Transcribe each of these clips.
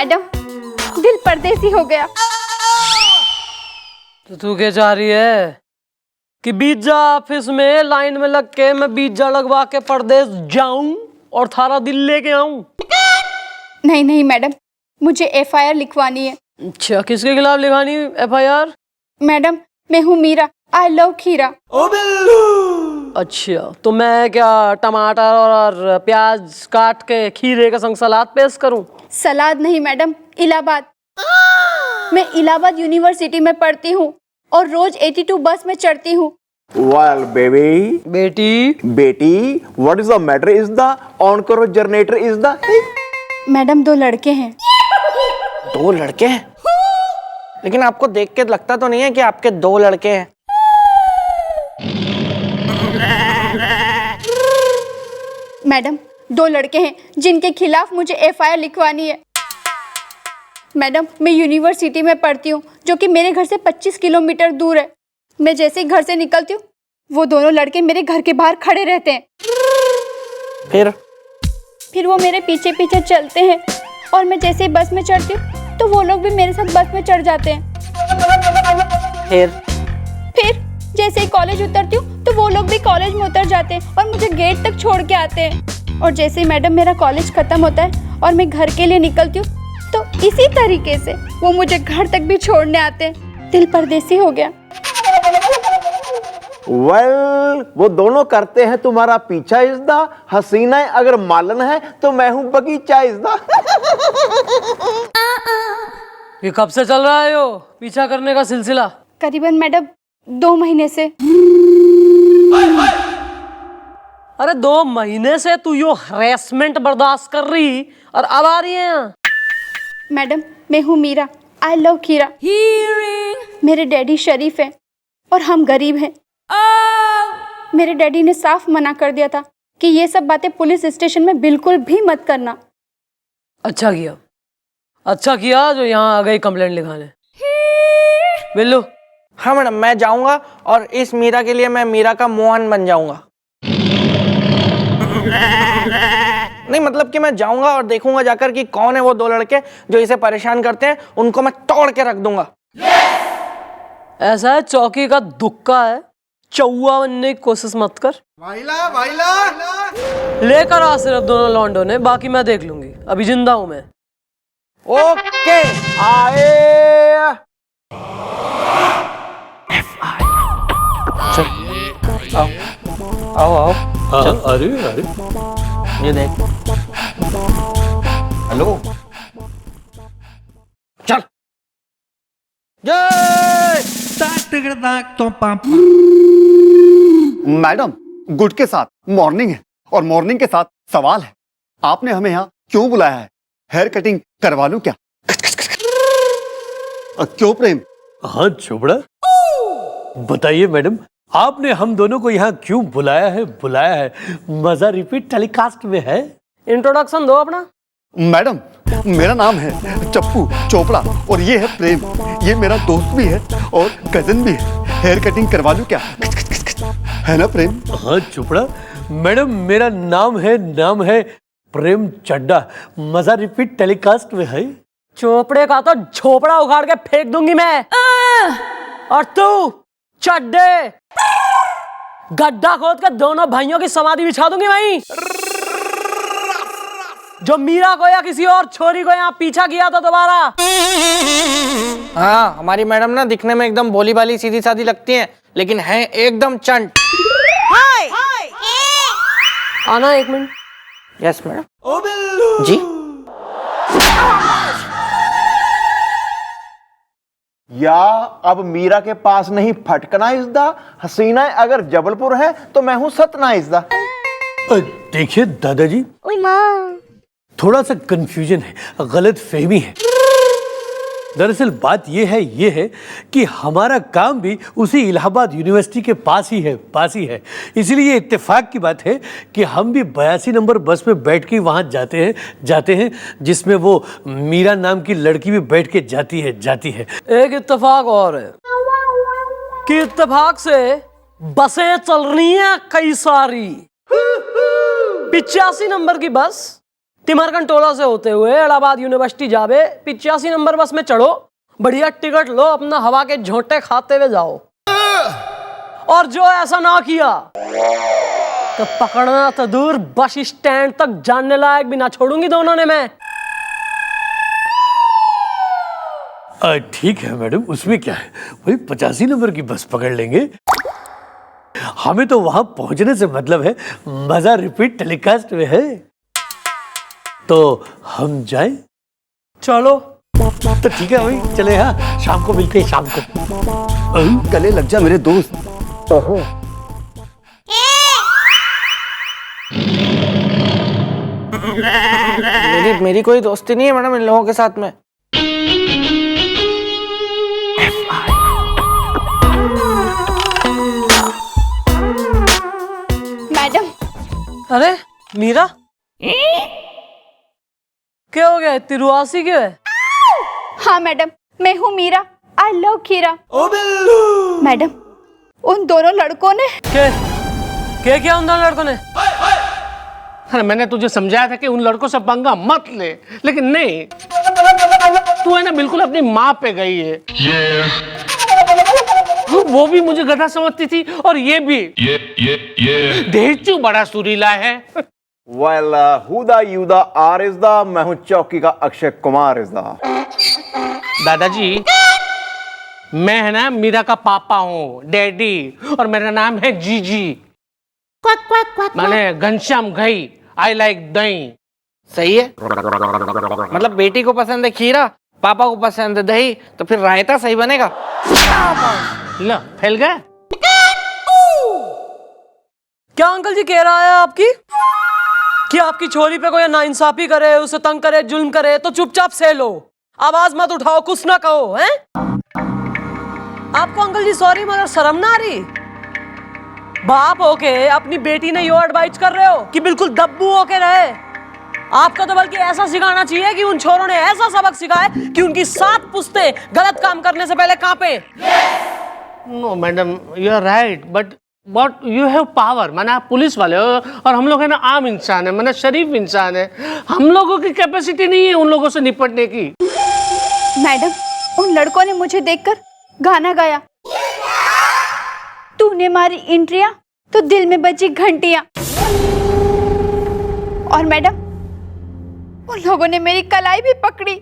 Madam, दिल परदेसी हो गया। तो तू क्या चाह रही है कि बीजा ऑफिस में लाइन में लग के मैं बीजा लगवा के परदेस जाऊं और थारा दिल लेके आऊं? नहीं नहीं मैडम, मुझे FIR लिखवानी है। अच्छा, किसके खिलाफ लिखानी FIR? मैडम, मैं हूँ मीरा, आई लव खीरा। अच्छा, तो मैं क्या टमाटर और प्याज काट के खीरे का संग सलाद पेश करूं? सलाद नहीं मैडम, इलाहाबाद। मैं इलाहाबाद यूनिवर्सिटी में पढ़ती हूँ और रोज 82 बस में चढ़ती हूँ। Well, baby, बेटी, what is the matter? Is the on-caro generator is the? Madam, 2 लड़के हैं। 2 लड़के हैं? लेकिन आपको देख के लगता तो नहीं है कि आपके 2 लड़के हैं? मैडम, 2 लड़के हैं जिनके खिलाफ मुझे FIR लिखवानी है। मैडम, मैं यूनिवर्सिटी में पढ़ती हूँ जो कि मेरे घर से 25 किलोमीटर दूर है। मैं जैसे ही घर से निकलती हूँ, वो दोनों लड़के मेरे घर के बाहर खड़े रहते हैं। फिर वो मेरे पीछे पीछे चलते हैं और मैं जैसे ही बस में चढ़ती हूँ तो वो लोग भी मेरे साथ बस में चढ़ जाते हैं। फिर जैसे ही कॉलेज उतरती हूँ तो वो लोग भी कॉलेज में उतर जाते हैं और मुझे गेट तक छोड़ के आते हैं। और जैसे ही मैडम मेरा कॉलेज खत्म होता है और मैं घर के लिए निकलती हूँ तो इसी तरीके से वो मुझे घर तक भी छोड़ने आते हैं। दिल परदेसी हो गया। Well, वो दोनों करते हैं तुम्हारा पीछा इस दा। हसीना अगर मालन है तो मैं हूँ बगीचा इस दा। ये कब से चल रहा है यो पीछा करने का सिलसिला? करीबन मैडम 2 महीने से। अरे 2 महीने से तू यो हरेसमेंट बर्दाश्त कर रही और अब आ रही है यहाँ? मैडम, मैं हूँ मीरा, आई लव खीरा। मेरे डैडी शरीफ हैं और हम गरीब हैं। मेरे डैडी ने साफ मना कर दिया था कि ये सब बातें पुलिस स्टेशन में बिल्कुल भी मत करना। अच्छा किया जो यहाँ आ गई कंप्लेंट लिखाने। बिल्लू। हाँ मैडम, मैं जाऊंगा और इस मीरा के लिए मैं मीरा का मोहन बन जाऊंगा। नहीं, मतलब कि मैं जाऊंगा और देखूंगा जाकर कि कौन है वो 2 लड़के जो इसे परेशान करते हैं। उनको मैं तोड़ के रख दूंगा। ऐसा है, चौकी का दुक्का है, चौवा बनने की कोशिश मत कर। लेकर आ सिर्फ दोनों लॉन्डो ने, बाकी मैं देख लूंगी। अभी जिंदा हूं मैं। ओके, आए आओ। अरे ये देख। हेलो, चल। मैडम, गुड के साथ मॉर्निंग है और मॉर्निंग के साथ सवाल है। आपने हमें यहाँ क्यों बुलाया है? हेयर कटिंग करवा लूं क्या? क्यों प्रेम? हाँ चोपड़ा, बताइए मैडम, आपने हम दोनों को यहाँ क्यों बुलाया है? मजा रिपीट टेलीकास्ट में है। इंट्रोडक्शन दो अपना। मैडम, मेरा नाम है चप्पू चोपड़ा और ये है प्रेम। ये मेरा दोस्त भी है और कजिन भी है। हेयर कटिंग करवा लूं क्या? है ना प्रेम? हाँ चोपड़ा, मैडम मेरा नाम है प्रेम चड्डा। मजा रिपीट टेलीकास्ट में है। चोपड़े का तो झोपड़ा उखाड़ के फेंक दूंगी मैं। और तू चड्डे गड्ढा खोद के दोनों भाइयों की समाधि बिछा दूंगी वहीं। जो मीरा को या किसी और छोरी को यहाँ पीछा किया था दोबारा। हाँ, हमारी मैडम ना दिखने में एकदम भोली भाली सीधी सादी लगती हैं, लेकिन हैं एकदम चंट। आना 1 मिनट। Yes madam. जी। या अब मीरा के पास नहीं फटकना इस दा। हसीना अगर जबलपुर है तो मैं हूँ सतना इस दा। देखिए दादाजी, थोड़ा सा कंफ्यूजन है, गलत फहमी है। दरअसल बात ये है कि हमारा काम भी उसी इलाहाबाद यूनिवर्सिटी के पास ही है। इसलिए इत्तेफाक की बात है कि हम भी 82 नंबर बस में बैठ के वहाँ जाते हैं जिसमें वो मीरा नाम की लड़की भी बैठ के जाती है। एक इत्तेफाक और है कि इत्तेफाक से बसें चल रही हैं कई सारी। 85 नंबर की बस तिमरकन टोला से होते हुए इलाहाबाद यूनिवर्सिटी जावे 85 नंबर बस में चढ़ो, बढ़िया टिकट लो, अपना हवा के झोंटे खाते हुए जाओ। और जो ऐसा ना किया तो पकड़ना तो दूर, बस स्टैंड तक जानने लायक भी ना छोड़ूंगी दोनों ने मैं। ठीक है मैडम, उसमें क्या है, वही 85 नंबर की बस पकड़ लेंगे। हमें तो वहां पहुंचने से मतलब है, मजा रिपीट टेलीकास्ट में है। तो हम जाएं? चलो तो ठीक है भाई, चले। हाँ, शाम को मिलते हैं, शाम को। गले लग जा मेरे दोस्त। मेरी कोई दोस्ती नहीं है मैडम इन लोगों के साथ में। मैडम, अरे मीरा, क्या हो गया, तिरुआसी क्यों है? हाँ मैडम, मैं हूँ मीरा, आई लव खीरा। मैडम, उन दोनों लड़कों ने क्या किया उन दोनों लड़कों ने? अरे मैंने तुझे समझाया था कि उन लड़कों से पंगा मत ले, लेकिन नहीं, तू है ना बिल्कुल अपनी माँ पे गई है। वो भी मुझे गधा समझती थी और ये भी। देचू बड़ा सुरीला है। वेल हुदा यूदा आर इज दा, मैं हूं चौकी का अक्षय कुमार इज दा। दादाजी, मैं है ना मीरा का पापा हूँ, डैडी, और मेरा नाम है जीजी। मैंने घनश्याम घई, आई लाइक दही। सही है, मतलब बेटी को पसंद है खीरा, पापा को पसंद है दही, तो फिर रायता सही बनेगा। लो फैल गया। क्या अंकल जी कह रहा है आपकी कि आपकी छोरी पे कोई नाइंसाफी करे, उसे तंग करे, जुल्म करे तो चुपचाप सह लो, आवाज मत उठाओ, कुछ ना कहो, हैं? आपको अंकल जी सॉरी मगर शर्म ना आ रही? बाप होके अपनी बेटी ने यो एडवाइस कर रहे हो कि बिल्कुल दब्बू होके रहे। आपका तो बल्कि ऐसा सिखाना चाहिए कि उन छोरों ने ऐसा सबक सिखाए कि उनकी 7 पुश्तें गलत काम करने से पहले कांपे। No madam, you are right, but you have power. माने आप पुलिस वाले हो और हम लोग है ना आम इंसान है, माने शरीफ इंसान है। हम लोगों की कैपेसिटी नहीं है उन लोगों से निपटने की। मैडम, उन लड़कों ने मुझे देखकर गाना गाया, तूने मारी इंट्रियां तो दिल में बजी घंटियां। और मैडम, उन लोगों ने मेरी कलाई भी पकड़ी।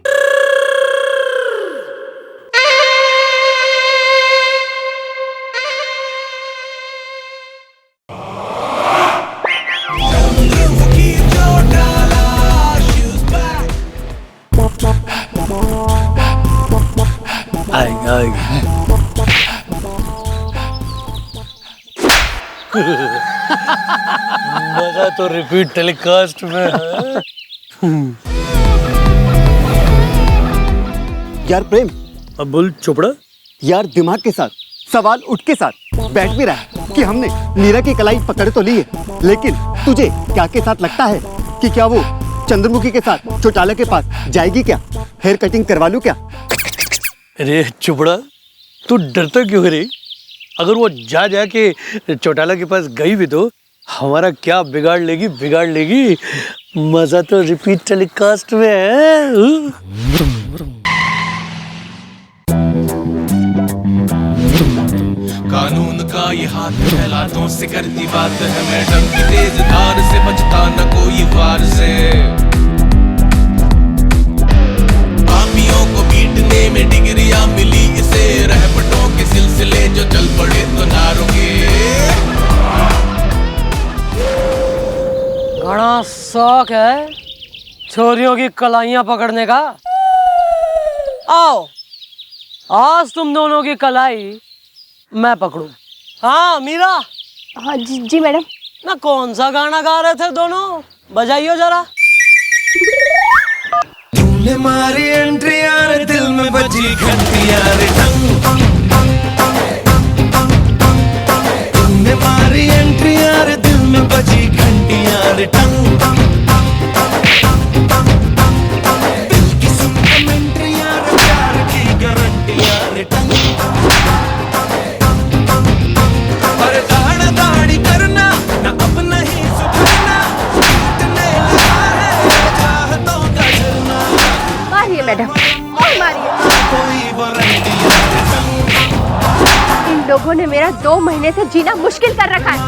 आएगा आएगा। मजा तो रिपीट टेलीकास्ट में है। यार प्रेम, अब बोल चोपड़ा। यार दिमाग के साथ, सवाल उठ के साथ बैठ भी रहा है कि हमने मीरा की कलाई पकड़ तो ली है, लेकिन तुझे क्या के साथ लगता है कि क्या वो चंद्रमुखी के साथ चौटाला के पास जाएगी क्या? हेयर कटिंग करवा लूं क्या? अरे चोपड़ा, तू डरता क्यों है रे? अगर वो जाके चौटाला के पास गई भी तो हमारा क्या बिगाड़ लेगी, बिगाड़ लेगी। मजा तो रिपीट टेलीकास्ट में है। कानून का ये हाथ हाथों से करती बात है, मैडम की तेज धार से बचता न कोई वार से। पापियों को पीटने में डिग्रियां मिली इसे, रहपटों के सिलसिले जो चल पड़े तो ना रुके। बड़ा शौक है छोरियों की कलाइयां पकड़ने का। आओ, आज तुम दोनों की कलाई मैं पकड़ू। हाँ मीरा। हाँ जी मैडम। ना कौन सा गाना गा रहे थे दोनों, बजाइयो जरा। तूने मारी एंट्री यार, दिल में बजी घंटी यार, तूने मारी एंट्री यार, दिल में बजी घंटी यार, दिल की सुन कमेंट्री यार, प्यार की गारंटी यार, पर दाढ़ा दाढ़ी करना ना अब नहीं सुधरना, टूटने लगा है लोगों ने मेरा 2 महीने से जीना मुश्किल कर रखा है।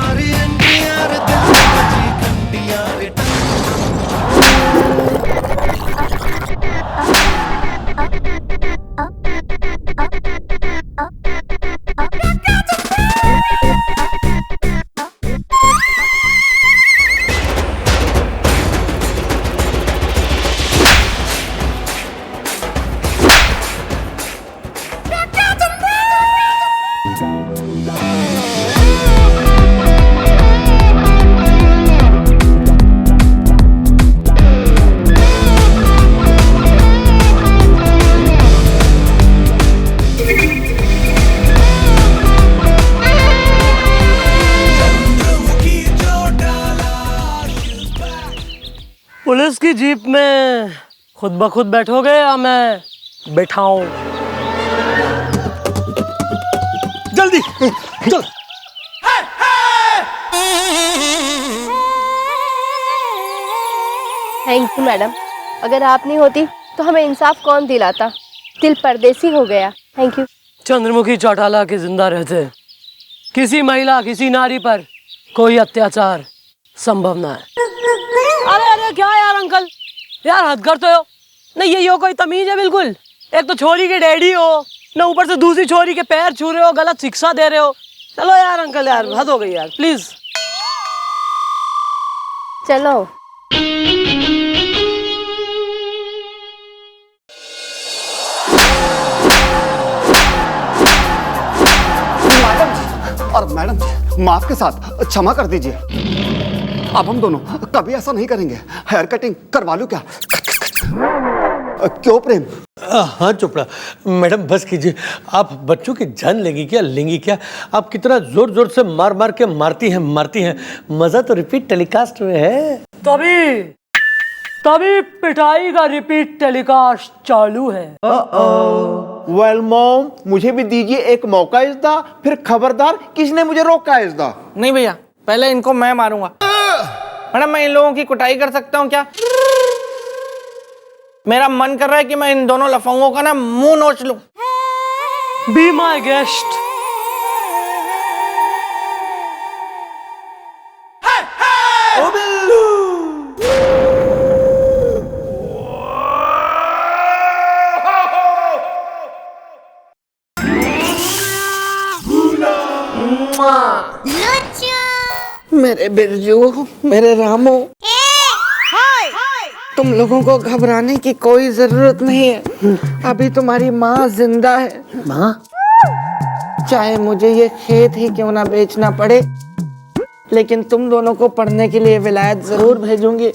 पुलिस की जीप में खुद ब खुद बैठोगे या मैं बैठाऊं? जल्दी चल। थैंक यू मैडम, अगर आप नहीं होती तो हमें इंसाफ कौन दिलाता। दिल परदेसी हो गया। Thank you. चंद्रमुखी चौटाला के जिंदा रहते किसी महिला, किसी नारी पर कोई अत्याचार संभव ना है। अरे अरे क्या यार अंकल, यार हद करते हो। नहीं ये कोई तमीज है बिल्कुल? एक तो छोरी के डैडी हो, ना ऊपर से दूसरी छोरी के पैर छू रहे हो, गलत शिक्षा दे रहे हो। चलो यार अंकल, यार हद हो गई यार, प्लीज। चलो। और मैडम माफ के साथ क्षमा कर दीजिए। अब हम दोनों कभी ऐसा नहीं करेंगे। हेयर कटिंग करवा लूं क्या? क्यों प्रेम? हाँ चोपड़ा मैडम बस कीजिए। आप बच्चों की जान लेंगी क्या, लेंगी क्या? आप कितना जोर जोर से मार मार के मारती हैं। मजा तो रिपीट टेलीकास्ट में है। तभी पिटाई का रिपीट टेलीकास्ट चालू है। वेल मॉम, मुझे भी दीजिए एक मौका इज़दा, फिर खबरदार किसने मुझे रोका इज़दा। नहीं भैया, पहले इनको मैं मारूंगा। मैडम मैं इन लोगों की कुटाई कर सकता हूँ क्या? मेरा मन कर रहा है कि मैं इन दोनों लफंगों का ना मुंह नोच लूं। Be my guest. मेरे बिरजू, मेरे रामू, तुम लोगों को घबराने की कोई जरूरत नहीं है। अभी तुम्हारी माँ जिंदा है। माँ? चाहे मुझे ये खेत ही क्यों ना बेचना पड़े, लेकिन तुम दोनों को पढ़ने के लिए विलायत जरूर भेजूंगी।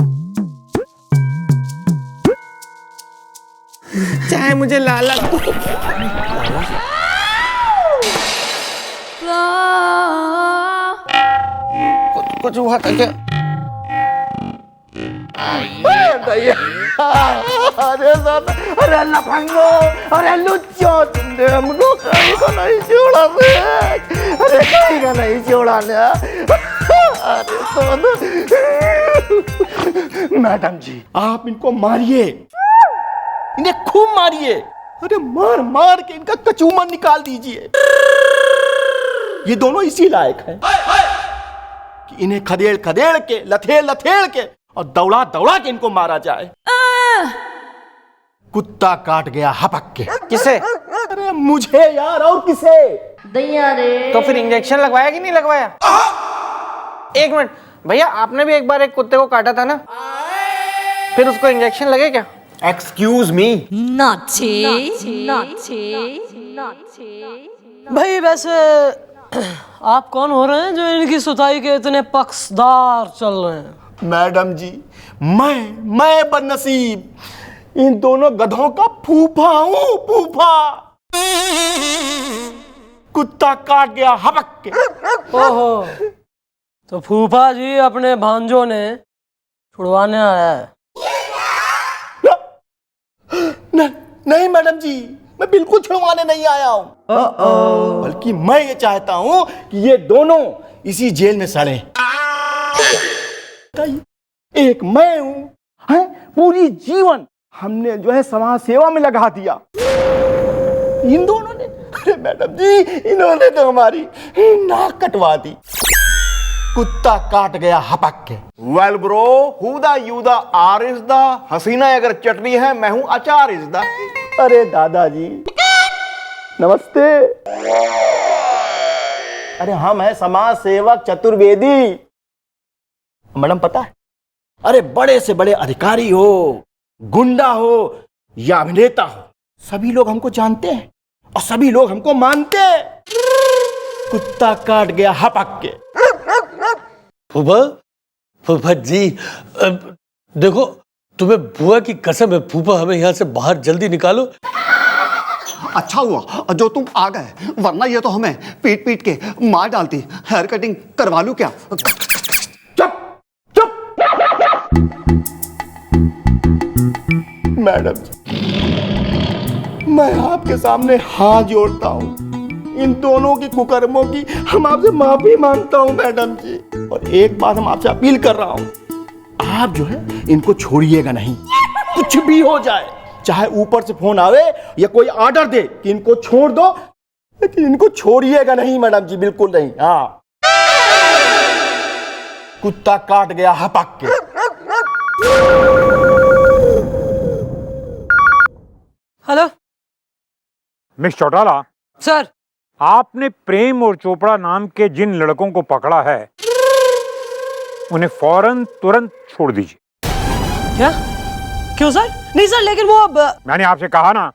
चाहे मुझे लाला कुछ हुआ था क्या? अरे दादा, अरे लफंगो, अरे लुच्चो, तुमने हमको कहीं का नहीं छोड़ा रे। अरे कहीं का नहीं छोड़ा ना। अरे दादा। मैडम जी आप इनको मारिए, इन्हें खूब मारिए। अरे मार मार के इनका कचूमन निकाल दीजिए। ये दोनों इसी लायक हैं कि इन्हें खदेड़ खदेड़ के, लथेड़ लथेड़ के और दौड़ा दौड़ा के इनको मारा जाए। कुत्ता काट गया हपक के। किसे? अरे मुझे यार, और किसे? दैया रे। तो फिर इंजेक्शन लगवाया कि नहीं लगवाया? एक मिनट भैया, आपने भी एक बार एक कुत्ते को काटा था ना, फिर उसको इंजेक्शन लगे क्या? Excuse me. भाई वैसे आप कौन हो रहे हैं जो इनकी सुताई के इतने पक्षदार चल रहे हैं? मैडम जी मैं बदनसीब इन दोनों गधों का फूफा हूँ, फूफा। कुत्ता काट गया हपक के। ओहो, तो फूफा जी अपने भांजों ने छुड़वाने आया है? नहीं मैडम जी, मैं बिल्कुल छुड़वाने नहीं आया हूँ। बल्कि मैं ये चाहता हूँ कि ये दोनों इसी जेल में सड़े। एक मैं हूँ, है पूरी जीवन हमने जो है समाज सेवा में लगा दिया। इन दोनों ने, अरे मैडम जी, इन्होंने तो हमारी नाक कटवा दी। कुत्ता काट गया हपक के। Well bro, who the you the are is the हसीना अगर चटनी है, मैं हूं अचार इज द। अरे दादाजी नमस्ते। अरे हम है समाज सेवक चतुर्वेदी। मैडम पता है, अरे बड़े से बड़े अधिकारी हो, गुंडा हो या अभिनेता हो, सभी लोग हमको जानते हैं और सभी लोग हमको मानते हैं। कुत्ता काट गया हपक के। फूफा, फूफा जी देखो, तुम्हें बुआ की कसम है फूफा, हमें यहाँ से बाहर जल्दी निकालो। अच्छा हुआ जो तुम आ गए, वरना ये तो हमें पीट पीट के मार डालती। हेयर कटिंग करवा लूं क्या? चुप चुप। मैडम जी, मैं आपके सामने हाथ जोड़ता हूँ, इन दोनों की कुकर्मों की हम आपसे माफी मांगता हूँ मैडम जी। और एक बात हम आपसे अपील कर रहा हूँ, आप जो है इनको छोड़िएगा नहीं, कुछ भी हो जाए, चाहे ऊपर से फोन आवे या कोई ऑर्डर दे कि इनको छोड़ दो, लेकिन इनको छोड़िएगा नहीं मैडम जी, बिल्कुल नहीं। हाँ, कुत्ता काट गया हपक के। Hello miss Chautala, sir. आपने प्रेम और चोपड़ा नाम के जिन लड़कों को पकड़ा है, उन्हें फौरन तुरंत छोड़ दीजिए। क्या? क्यों सर? नहीं सर, लेकिन वो अब मैंने आपसे कहा ना,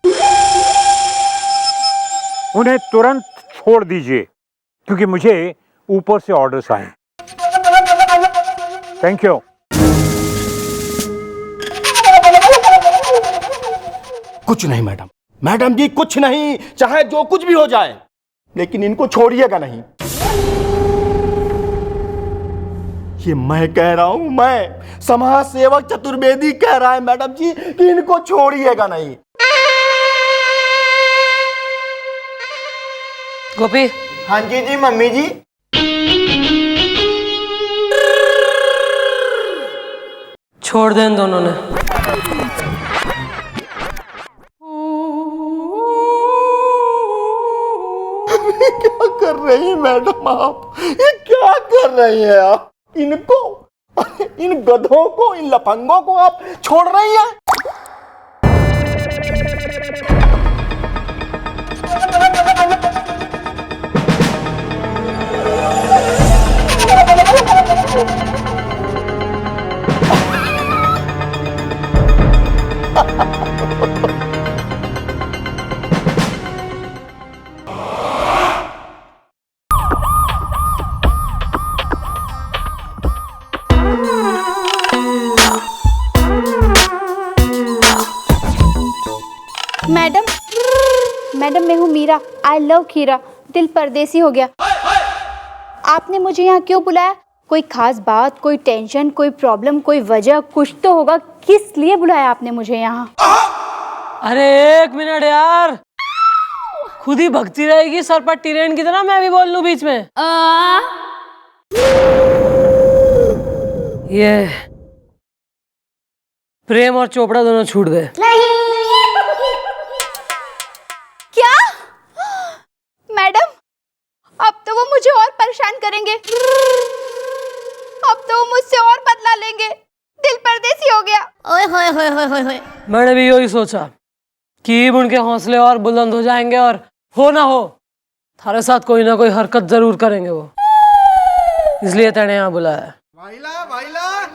उन्हें तुरंत छोड़ दीजिए, क्योंकि मुझे ऊपर से ऑर्डर्स आए। Thank you. कुछ नहीं मैडम, मैडम जी कुछ नहीं, चाहे जो कुछ भी हो जाए, लेकिन इनको छोड़िएगा नहीं। ये मैं कह रहा हूं, मैं समाज सेवक चतुर्वेदी कह रहा है मैडम जी कि इनको छोड़िएगा नहीं। गोपी। हाँ जी जी मम्मी जी। छोड़ दें दोनों ने। क्या कर रही हैं मैडम आप? ये क्या कर रही हैं आप? इनको, इन गधों को, इन लफंगों को आप छोड़ रही हैं? मैडम, मैडम मैं हूँ मीरा, आई लव खीरा, दिल परदेसी हो गया। आपने मुझे यहाँ क्यों बुलाया? कोई खास बात, कोई टेंशन, कोई प्रॉब्लम, कोई वजह कुछ तो होगा। किस लिए बुलाया आपने मुझे यहाँ? अरे एक मिनट यार, खुद ही भगती रहेगी सर पर टिरेन की तरह, मैं भी बोल लूं बीच में। ये प्रेम और चोपड़ा दोनों छूट गए। क्या? मैडम, अब तो वो मुझे और परेशान करेंगे, अब तो वो मुझसे और बदला लेंगे। दिल परदेसी हो गया। ओए होए होए होए होए होए। मैंने भी यही सोचा कि अब उनके हौसले और बुलंद हो जाएंगे और हो ना हो थारे साथ कोई ना कोई हरकत जरूर करेंगे वो, इसलिए तेने यहाँ बुलाया।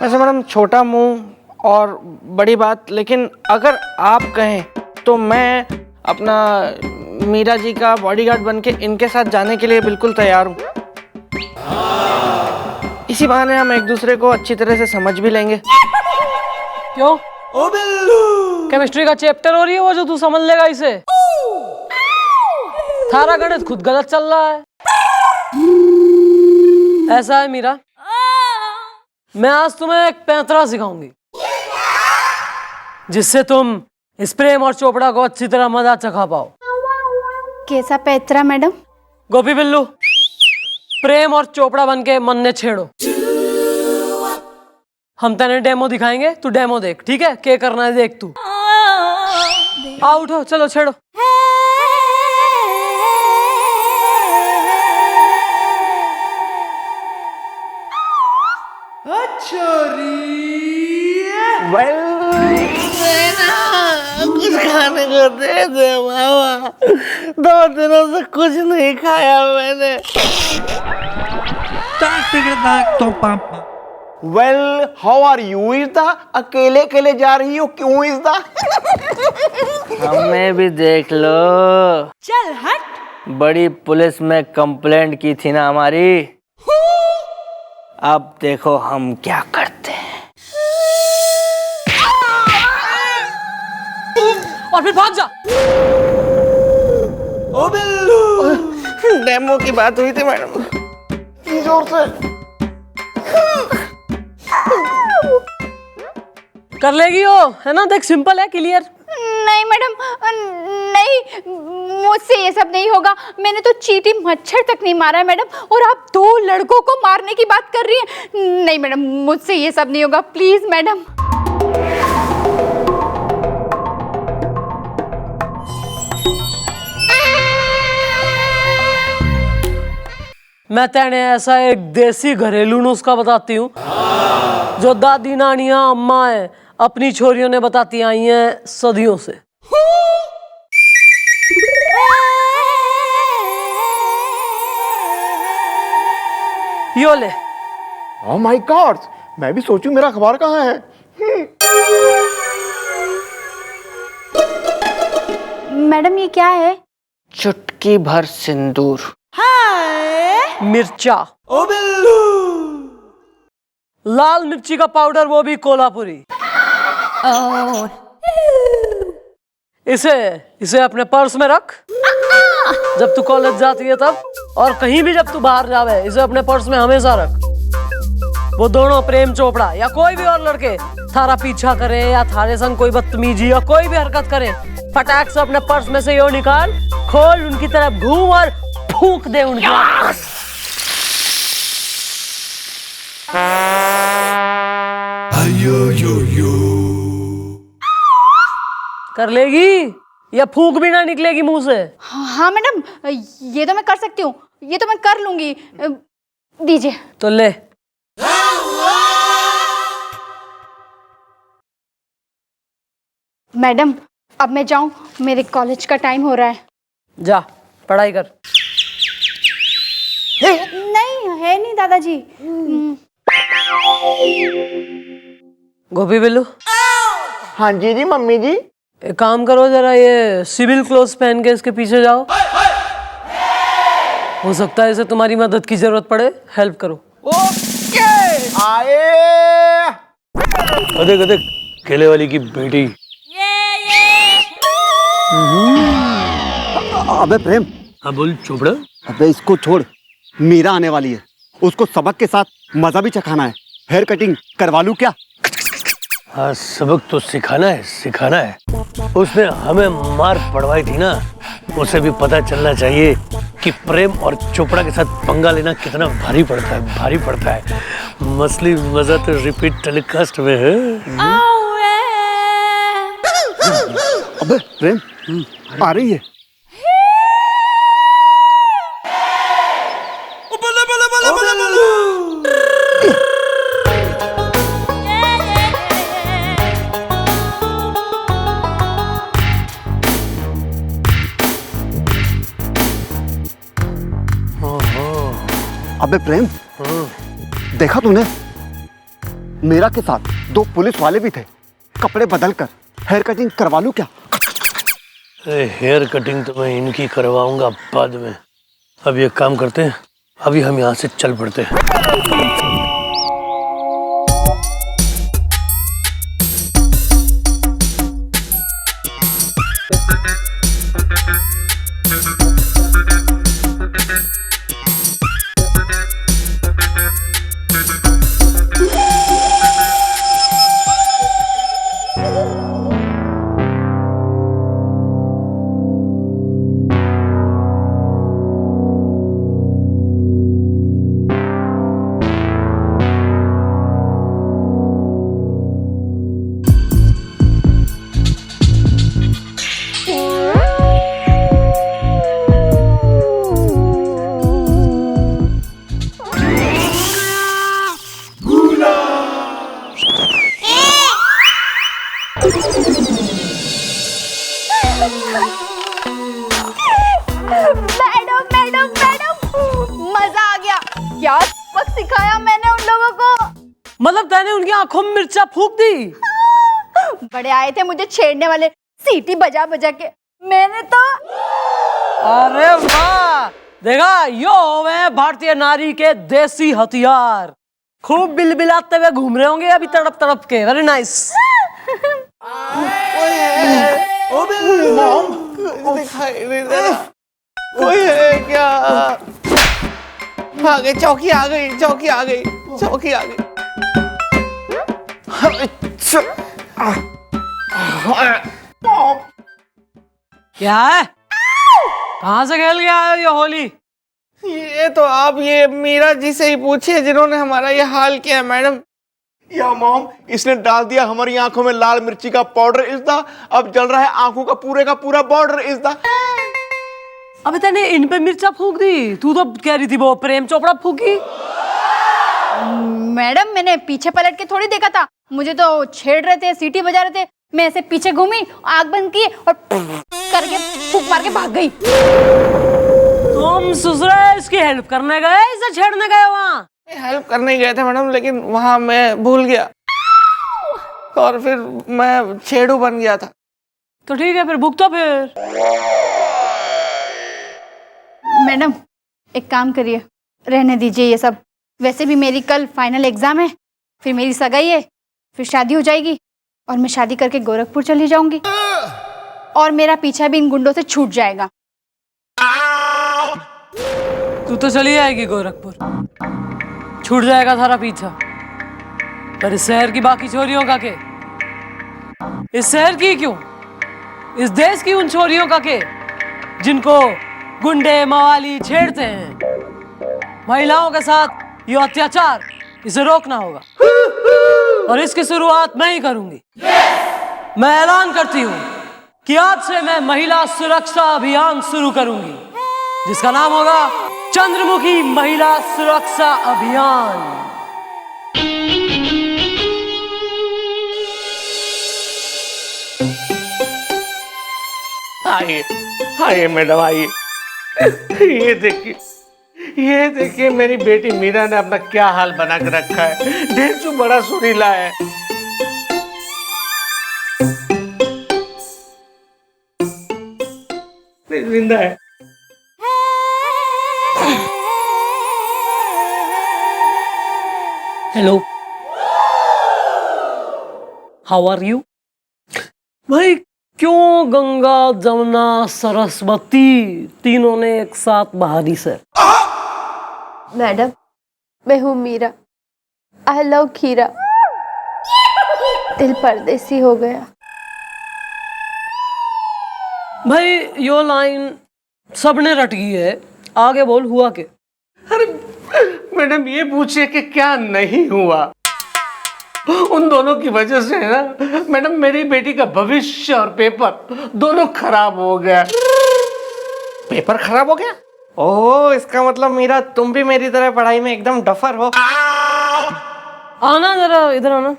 वैसे मैडम छोटा मुंह और बड़ी बात, लेकिन अगर आप कहें तो मैं अपना मीरा जी का बॉडीगार्ड बनके इनके साथ जाने के लिए बिल्कुल तैयार हूँ। इसी बहाने हम एक दूसरे को अच्छी तरह से समझ भी लेंगे। क्यों? ओ बिल्लू, केमिस्ट्री का चैप्टर हो रही है वो जो तू समझ लेगा इसे। थारा गणित खुद गलत चल रहा है। ऐसा है मीरा, मैं आज तुम्हें एक पैंतरा सिखाऊंगी जिससे तुम इस प्रेम और चोपड़ा को अच्छी तरह मजा चखा पाओ। कैसा पैतरा मैडम? गोपी बिल्लू, प्रेम और चोपड़ा बनके मन ने छेड़ो। हम तेने डेमो दिखाएंगे, तू डेमो देख, ठीक है? क्या करना है देख तू। आ उठो, चलो छेड़ो। कुछ खाने को दे दे मामा, 2 दिनों से कुछ नहीं खाया मैंने। Well how are you is the? अकेले अकेले जा रही हो क्यों इज़दा? हमें भी देख लो। चल हट। बड़ी पुलिस में कंप्लेंट की थी ना हमारी, अब देखो हम क्या करते हैं। और फिर भाग जा। ओ बिल्लू, डेमो की बात हुई थी मैडम, जोर से। कर लेगी हो, है ना? देख सिंपल है, क्लियर। नहीं मैडम, नहीं, मुझसे ये सब नहीं होगा। मैंने तो चींटी मच्छर तक नहीं मारा है मैडम, और आप 2 लड़कों को मारने की बात कर रही हैं। नहीं मैडम, मुझसे ये सब नहीं होगा, प्लीज मैडम। मैं तेने ऐसा एक देसी घरेलू नुस्खा बताती हूँ जो दादी नानियां अम्मा है अपनी छोरियों ने बताती आई हैं सदियों से। यो ले। ओह माय गॉड, मैं भी सोचूं मेरा अखबार कहाँ है। मैडम ये क्या है? चुटकी भर सिंदूर। मिर्चा। ओ बिल्लू, लाल मिर्ची का पाउडर, वो भी कोल्हापुरी। इसे अपने पर्स में रख जब तू कॉलेज जाती है तब, और कहीं भी जब तू बाहर जावे इसे अपने पर्स में हमेशा रख। वो दोनों प्रेम चोपड़ा या कोई भी और लड़के थारा पीछा करे या थारे संग कोई बदतमीजी या कोई भी हरकत करे, फटाक से अपने पर्स में से यो निकाल, खोल, उनकी तरफ घूम और फूंक दे उनकी। कर लेगी या फूंक भी ना निकलेगी मुंह से? हाँ मैडम, ये तो मैं कर सकती हूँ, ये तो मैं कर लूंगी। दीजिए। तो ले। मैडम अब मैं जाऊं, मेरे कॉलेज का टाइम हो रहा है। जा पढ़ाई कर। नहीं है नहीं दादाजी। गोपी बिल्लू। हाँ जी जी मम्मी जी। एक काम करो, जरा ये सिविल क्लोथ्स पहन के इसके पीछे जाओ, हो सकता है इसे तुम्हारी मदद की जरूरत पड़े, हेल्प करो। ओके आए। देख देख, केले वाली की बेटी। अबे प्रेम। हाँ बोल चोपड़ा। अबे इसको छोड़, मीरा आने वाली है, उसको सबक के साथ मजा भी चखाना है। हेयर कटिंग करवा लूं क्या? हाँ सबक तो सिखाना है। उसने हमें मार पड़वाई थी ना, उसे भी पता चलना चाहिए कि प्रेम और चोपड़ा के साथ पंगा लेना कितना भारी पड़ता है। मसली मजा तो रिपीट टेलीकास्ट में है। अबे प्रेम आ रही है। अबे प्रेम, देखा तूने? मेरा के साथ 2 पुलिस वाले भी थे। कपड़े बदल कर हेयर कटिंग करवा लूं क्या? हेयर कटिंग तो मैं इनकी करवाऊंगा बाद में। अब ये काम करते हैं, अभी हम यहाँ से चल पड़ते हैं। क्या सबक सिखाया मैंने उन लोगों को। मतलब तैने उनकी आंखों में मिर्चा फूंक दी? बड़े आए थे मुझे छेड़ने वाले, सीटी बजा बजा के, मैंने तो। अरे वाह, देखा यो वे भारतीय नारी के देसी हथियार। खूब बिलबिलाते हुए घूम रहे होंगे अभी तड़प तड़प के। Very nice. कोई है क्या? आ गई चौकी, आ गई चौकी, आ गई चौकी, आ गई। क्या है? कहाँ से खेल के आए हो ये होली? ये तो आप ये मीरा जी से ही पूछिए जिन्होंने हमारा ये हाल किया मैडम। या मॉम, इसने डाल दिया हमारी आंखों में लाल मिर्ची का पाउडर इज द, अब जल रहा है आंखों का पूरा बॉर्डर इज द। अबे तैने इन पे मिर्चा फूंक दी, तू तो कह रही थी वो प्रेम चोपड़ा फूकी। मैडम मैंने पीछे पलट के थोड़ी देखा था, मुझे तो छेड़ रहे थे, सीटी बजा रहे थे, मैं ऐसे पीछे घूमी, आग बंद की और करके फूंक मार के भाग गई। तुम ससुरा इसकी हेल्प करने गए, इसे छेड़ने गए वहाँ? हेल्प करने गए थे मैडम, लेकिन वहां मैं भूल गया और फिर मैं छेड़ू बन गया था। तो ठीक है फिर भुगतो फिर। मैडम एक काम करिए, रहने दीजिए ये सब। वैसे भी मेरी कल फाइनल एग्जाम है, फिर मेरी सगाई है, फिर शादी हो जाएगी और मैं शादी करके गोरखपुर चली जाऊंगी और मेरा पीछा भी इन गुंडों से छूट जाएगा। तू तो चली जाएगी गोरखपुर, छूट जाएगा सारा पीछा, पर इस शहर की बाकी छोरियों का के? इस शहर की क्यों, इस देश की उन छोरियों का के जिनको गुंडे मवाली छेड़ते हैं। महिलाओं के साथ ये अत्याचार, इसे रोकना होगा और इसकी शुरुआत मैं ही करूंगी। मैं ऐलान करती हूँ कि आज से मैं महिला सुरक्षा अभियान शुरू करूंगी, जिसका नाम होगा चंद्रमुखी महिला सुरक्षा अभियान। आइए आइए मैडम आइए। ये देखिए मेरी बेटी मीरा ने अपना क्या हाल बना के रखा है। ढेंचू बड़ा सुरीला है। जिंदा है। Hello, how are you? भाई क्यों गंगा जमुना सरस्वती तीनों ने एक साथ बहारी से? मैडम मैं हूँ मीरा, आई लव खीरा, दिल परदेसी हो गया। भाई यो लाइन सबने रट गई है, आगे बोल हुआ के? अरे मैडम ये पूछिए कि क्या नहीं हुआ। उन दोनों की वजह से है ना मैडम, मेरी बेटी का भविष्य और पेपर दोनों खराब हो गया। पेपर खराब हो गया? ओह, इसका मतलब मीरा तुम भी मेरी तरह पढ़ाई में एकदम डफर हो। आना जरा इधर आना।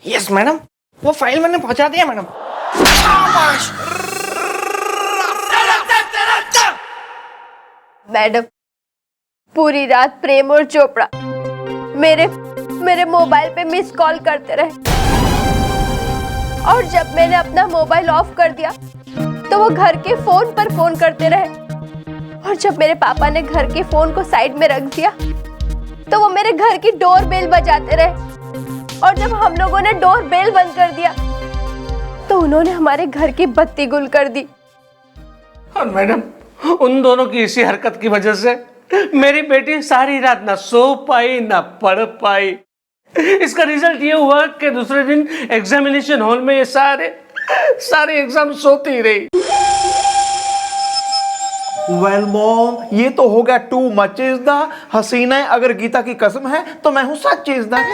यस मैडम, वो फाइल मैंने पहुंचा दिया मैडम। मैडम पूरी रात प्रेम और चोपड़ा मेरे मोबाइल पे मिस कॉल करते रहे और जब मैंने अपना मोबाइल ऑफ कर दिया तो वो घर के फोन पर फोन करते रहे और जब मेरे पापा ने घर के फोन को साइड में रख दिया तो वो मेरे घर की डोर बेल बजाते रहे और जब हम लोगों ने डोर बेल बंद कर दिया तो उन्होंने हमारे घर की बत्ती गुल कर दी। और मैडम उन दोनों की इसी हरकत की वजह से मेरी बेटी सारी रात ना सो पाई ना पढ़ पाई। इसका रिजल्ट ये हुआ कि दूसरे दिन एग्जामिनेशन हॉल में ये सारे एग्जाम सोती रही। वेल मॉम, ये तो हो गया टू मच इज द। हसीना अगर गीता की कसम है तो मैं हूं such is the.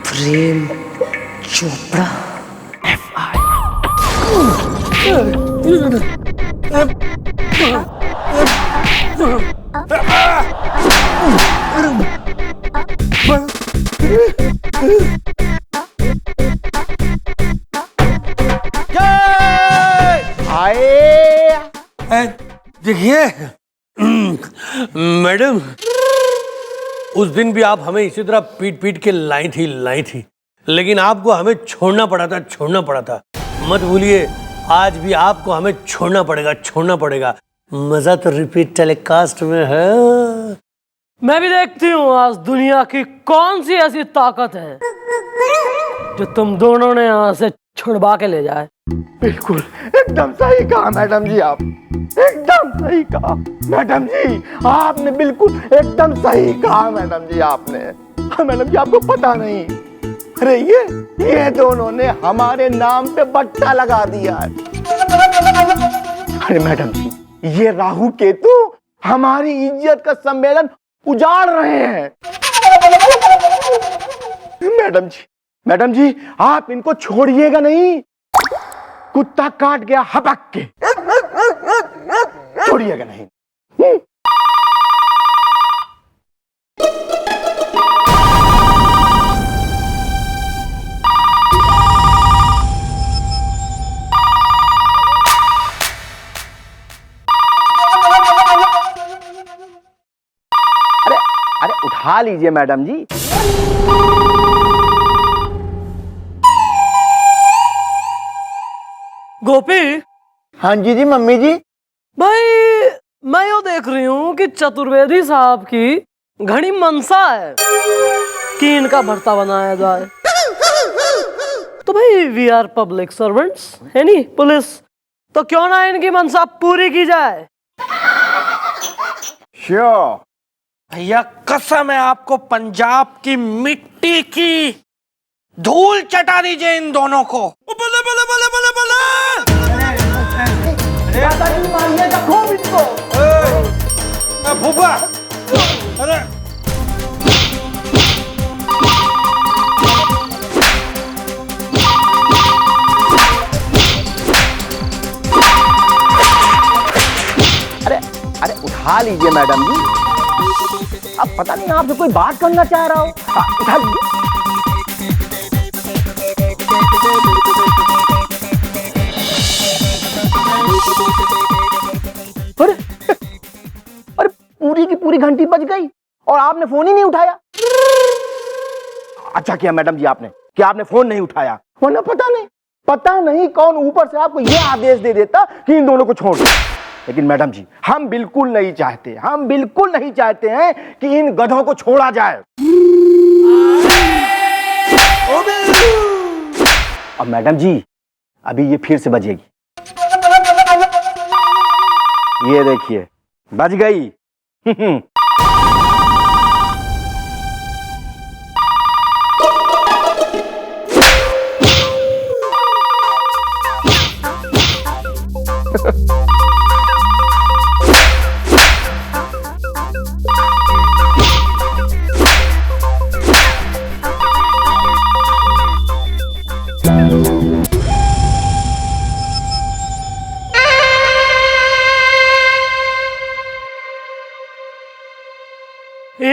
Prem Chopra देखिए मैडम, उस दिन भी आप हमें इसी तरह पीट पीट के लाई थी, लेकिन आपको हमें छोड़ना पड़ा था। मत भूलिए, आज भी आपको हमें छोड़ना पड़ेगा। मजा तो रिपीट टेलीकास्ट में है। मैं भी देखती हूँ आज दुनिया की कौन सी ऐसी ताकत है जो तुम दोनों ने यहाँ से छुड़वा के ले जाए। बिल्कुल एकदम सही कहा मैडम जी, आप एकदम सही कहा मैडम जी, आपने बिल्कुल एकदम सही कहा मैडम जी आपने। मैडम जी आपको पता नहीं, अरे ये दोनों ने हमारे नाम पे बट्टा लगा दिया है। अरे मैडम जी, ये राहु केतु हमारी इज्जत का सम्मेलन उजाड़ रहे हैं। मैडम जी आप इनको छोड़िएगा नहीं, कुत्ता काट गया हपक के, छोड़िएगा नहीं। अरे उठा लीजिए मैडम जी। गोपी। हाँ जी मम्मी जी। भाई मैं यो देख रही हूँ कि चतुर्वेदी साहब की घनी मनसा है कि इनका भर्ता बनाया जाए। तो भाई वी आर पब्लिक सर्वेंट्स है नी, पुलिस, तो क्यों ना इनकी मनसा पूरी की जाए। श्योर भैया, कसम है आपको पंजाब की मिट्टी की धूल चटा दीजिए इन दोनों को। बले बले बले बले बले फूफा, अरे अरे उठा लीजिए मैडम जी। अब पता नहीं आपसे कोई बात करना चाह रहा हो। उठा लीजिए। अरे पूरी की पूरी घंटी बज गई और आपने फोन ही नहीं उठाया। अच्छा किया मैडम जी आपने, कि आपने फोन नहीं उठाया, वरना पता नहीं कौन ऊपर से आपको यह आदेश दे देता कि इन दोनों को छोड़ दो। लेकिन मैडम जी हम बिल्कुल नहीं चाहते हैं कि इन गधों को छोड़ा जाए। और मैडम जी अभी ये फिर से बजेगी, ये देखिए बज गई।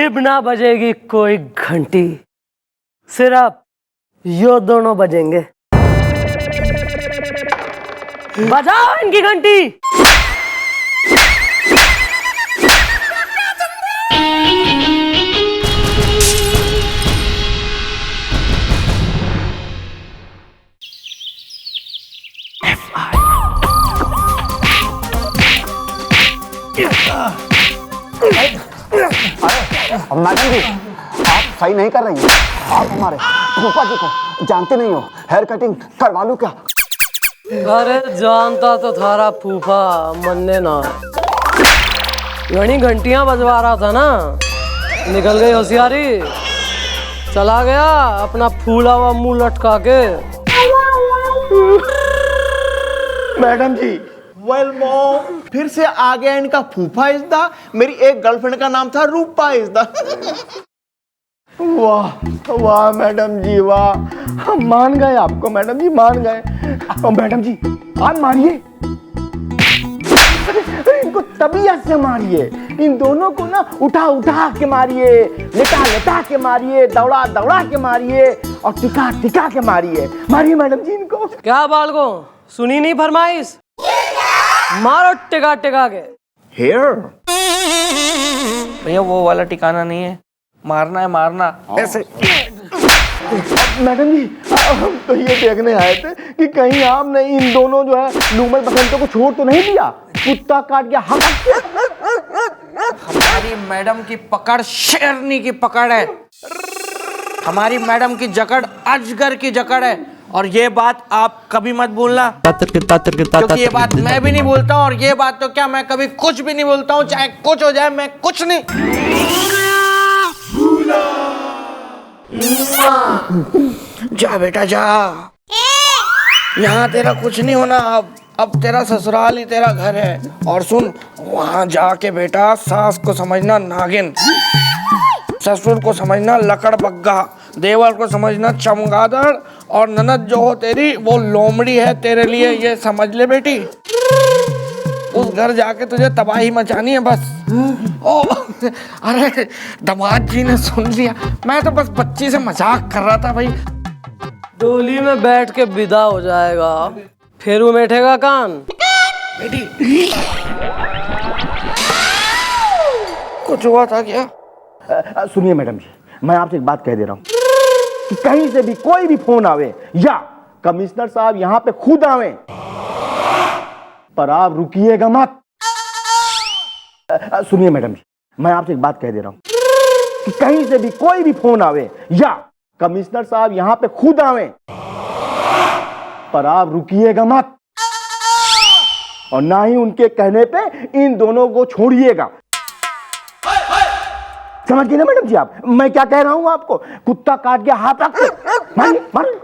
अब ना बजेगी कोई घंटी, सिर्फ यो दोनों बजेंगे। बजाओ इनकी घंटी। मैडम जी आप सही नहीं कर रही हैं। आप हमारे फूफा जी को जानते नहीं हो, हेयर कटिंग करवा लूं क्या? अरे जानता तो थारा फूफा मन्ने ना है। घनी घंटियां बजवा रहा था ना, निकल गई होशियारी, चला गया अपना फूला हुआ मुंह लटका के। मैडम जी वेल मॉम, फिर से आ गया इनका फूफा इज़दा। मेरी एक गर्लफ्रेंड का नाम था रूपा इज़दा। वाह वाह मैडम जी वाह, हम मान गए आपको मैडम जी, मान गए। और मैडम जी आप मारिए, इनको तबीयत से मारिए, इन दोनों को ना उठा उठा के मारिए, लेटा लेटा के मारिए, दौड़ा दौड़ा के मारिए और टिका टिका के मारिए। मारिए मैडम जी इनको। क्या बालको, सुनी नहीं फरमाइश? मारो टिका टिका के। हेयर। भैया वो वाला ठिकाना नहीं है, मारना है मारना ऐसे। मैडम जी, हम तो ये देखने आए थे कि कहीं आपने इन दोनों जो है लूमड़ बसंतों को छोड़ तो नहीं दिया, कुत्ता काट गया। हमारी मैडम की पकड़ शेरनी की पकड़ है, हमारी मैडम की जकड़ अजगर की जकड़ है। और ये बात आप कभी मत भूलना, क्योंकि ये बात मैं भी नहीं बोलता हूँ, और ये बात तो क्या मैं कभी कुछ भी नहीं बोलता हूँ, चाहे कुछ हो जाए मैं कुछ नहीं। जा बेटा जा, यहाँ तेरा कुछ नहीं होना। अब तेरा ससुराल ही तेरा घर है। और सुन, वहाँ जाके बेटा सास को समझना नागिन, ससुर को समझना लकड़ बग्गा, देवर को समझना चमगादड़, और ननद जो हो तेरी वो लोमड़ी है तेरे लिए, ये समझ ले बेटी। उस घर जाके तुझे तबाही मचानी है बस। ओ अरे दामाद जी ने सुन लिया, मैं तो बस बच्ची से मजाक कर रहा था भाई। डोली में बैठ के विदा हो जाएगा, फिर वो बैठेगा कान। बेटी कुछ हुआ था क्या? सुनिए मैडम जी, मैं आपसे एक बात कह दे रहा हूँ कि कहीं से भी कोई भी फोन आवे या कमिश्नर साहब यहाँ पे खुद आवे, पर आप रुकिएगा मत। सुनिए मैडम जी, मैं आपसे एक बात कह दे रहा हूँ कि कहीं से भी कोई भी फोन आवे या कमिश्नर साहब यहाँ पे खुद आवे, पर आप रुकिएगा मत, और ना ही उनके कहने पे इन दोनों को छोड़िएगा। समझ गए ना मैडम जी आप मैं क्या कह रहा हूँ आपको? कुत्ता काट गया हाथ रख के मारिए मारिए।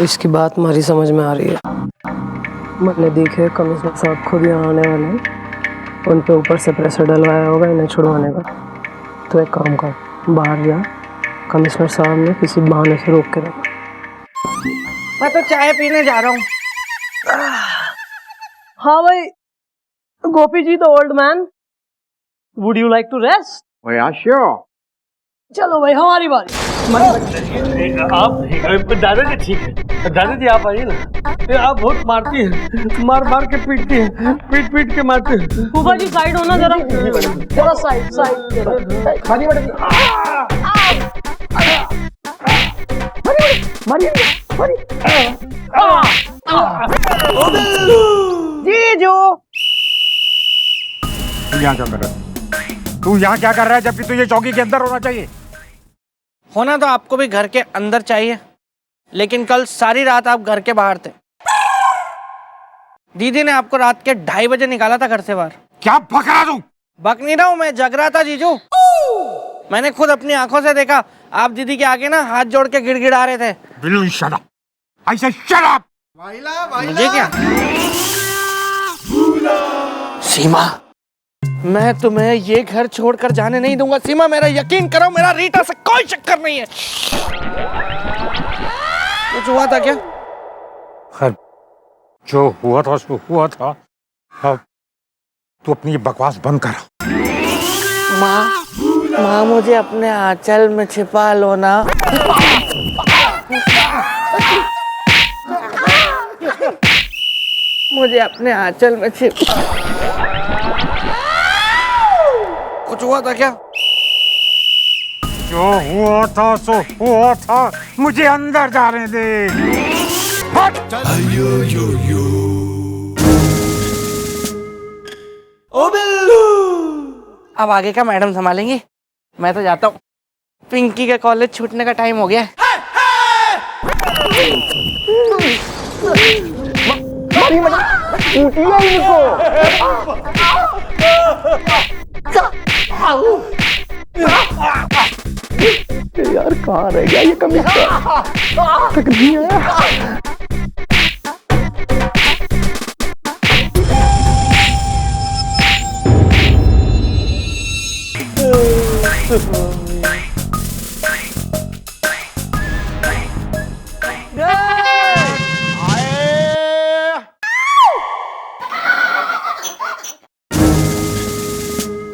इसकी बात हमारी समझ में आ रही है। मैंने देखे कमिश्नर साहब खुद यहाँ आने वाले हैं, उन पे ऊपर से प्रेशर डलवाया होगा इन्हें छुड़वाने का। तो एक काम कर, बाहर जा, कमिश्नर साहब ने किसी बहाने से रोक के रखा। मैं तो चाय पीने जा रहा हूँ। हाँ भाई, Gopi ji the old man, would you like to rest? चलो भाई हमारी बारी। आप दादाजी ठीक है, दादाजी आप आइए ना, आप बहुत मारती हैं, मार मार के पीटती हैं, पीट पीट के मारती हैं। फूफा जी साइड होना जरा, जरा साइड साइड। जीजू तू यहाँ क्या कर रहा है? तू यहाँ क्या कर रहा है जबकि तुझे चौकी के अंदर होना चाहिए? होना तो आपको भी घर के अंदर चाहिए, लेकिन कल सारी रात आप घर के बाहर थे। दीदी ने आपको रात के 2:30 बजे निकाला था घर से बाहर। क्या बक रहा तू? बक नहीं रहा हूं, मैं जग रहा था जीजू। मैंने खुद अपनी आंखों से देखा, आप दीदी के आगे ना हाथ जोड़ के गिड़गिड़ा रहे थे। बिल्कुल शट अप, आई से शट अप। मुझे क्या? सीमा, मैं तुम्हें ये घर छोड़कर जाने नहीं दूंगा। सीमा मेरा यकीन करो, मेरा रीटा से कोई चक्कर नहीं है। कुछ हुआ था क्या? जो हुआ था सो हुआ था। अब तू अपनी ये बकवास बंद कर। माँ मुझे अपने आंचल में छिपा लो ना। मुझे अपने आंचल में छिप। कुछ हुआ था क्या? जो हुआ था सो हुआ था, मुझे अंदर जाने दे। हट। अब आगे का मैडम संभालेंगी, मैं तो जाता हूँ। पिंकी के कॉलेज छूटने का टाइम हो गया है। यार कहाँ रह गया ये कमिश्नर? तक नहीं आया।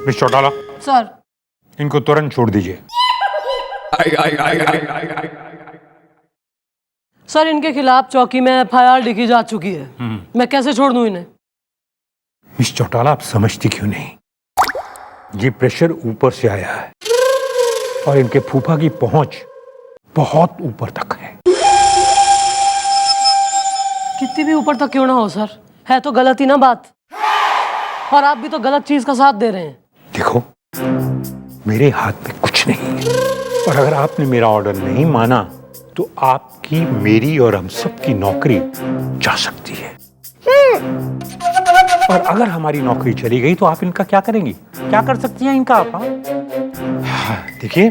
मिस चौटाला, सर, इनको तुरंत छोड़ दीजिए। सर इनके खिलाफ चौकी में FIR लिखी जा चुकी है। मैं कैसे छोड़ दूं इन्हें? मिस चौटाला, आप समझती क्यों नहीं? ये प्रेशर ऊपर से आया है और इनके फूफा की पहुंच बहुत ऊपर तक है। कितनी भी ऊपर तक क्यों ना हो सर, है तो गलत ही ना बात, और आप भी तो गलत चीज का साथ दे रहे हैं। देखो, मेरे हाथ में कुछ नहीं है, और अगर आपने मेरा ऑर्डर नहीं माना तो आपकी, मेरी और हम सबकी नौकरी जा सकती है। और अगर हमारी नौकरी चली गई तो आप इनका क्या करेंगी? क्या कर सकती हैं इनका आप? हाँ, देखिए,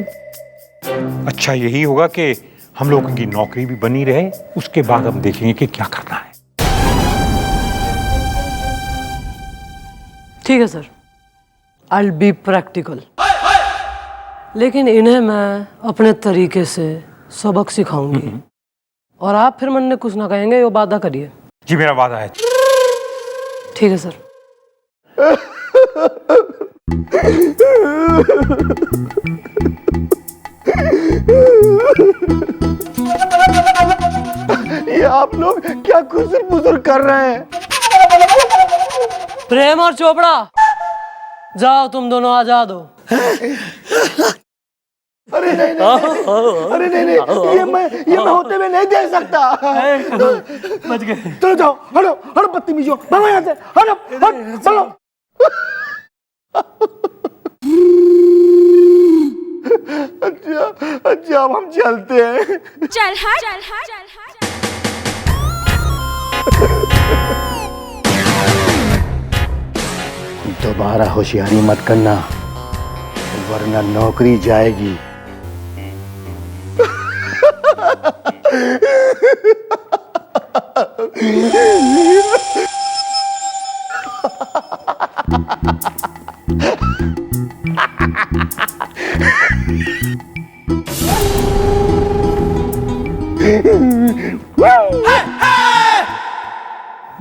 अच्छा यही होगा कि हम लोगों की नौकरी भी बनी रहे, उसके बाद हम देखेंगे कि क्या करना है। ठीक है सर, I'll be practical, लेकिन इन्हें मैं अपने तरीके से सबक सिखाऊंगी, और आप फिर मन में कुछ ना कहेंगे, ये वादा करिए। जी मेरा वादा है। ठीक है सर। ये आप लोग क्या खुसर पुसर कर रहे हैं? प्रेम और चोपड़ा, जाओ तुम दोनों आजाद हो। अरे नहीं अरे नहीं, ये मैं होते हुए नहीं दे सकता। बच गए। चलो जाओ, हटो हटो, बदतमीजियों, भागो यहाँ से, हटो हट, चलो। अच्छा अब हम चलते हैं। चल हट। दोबारा होशियारी मत करना, वरना नौकरी जाएगी।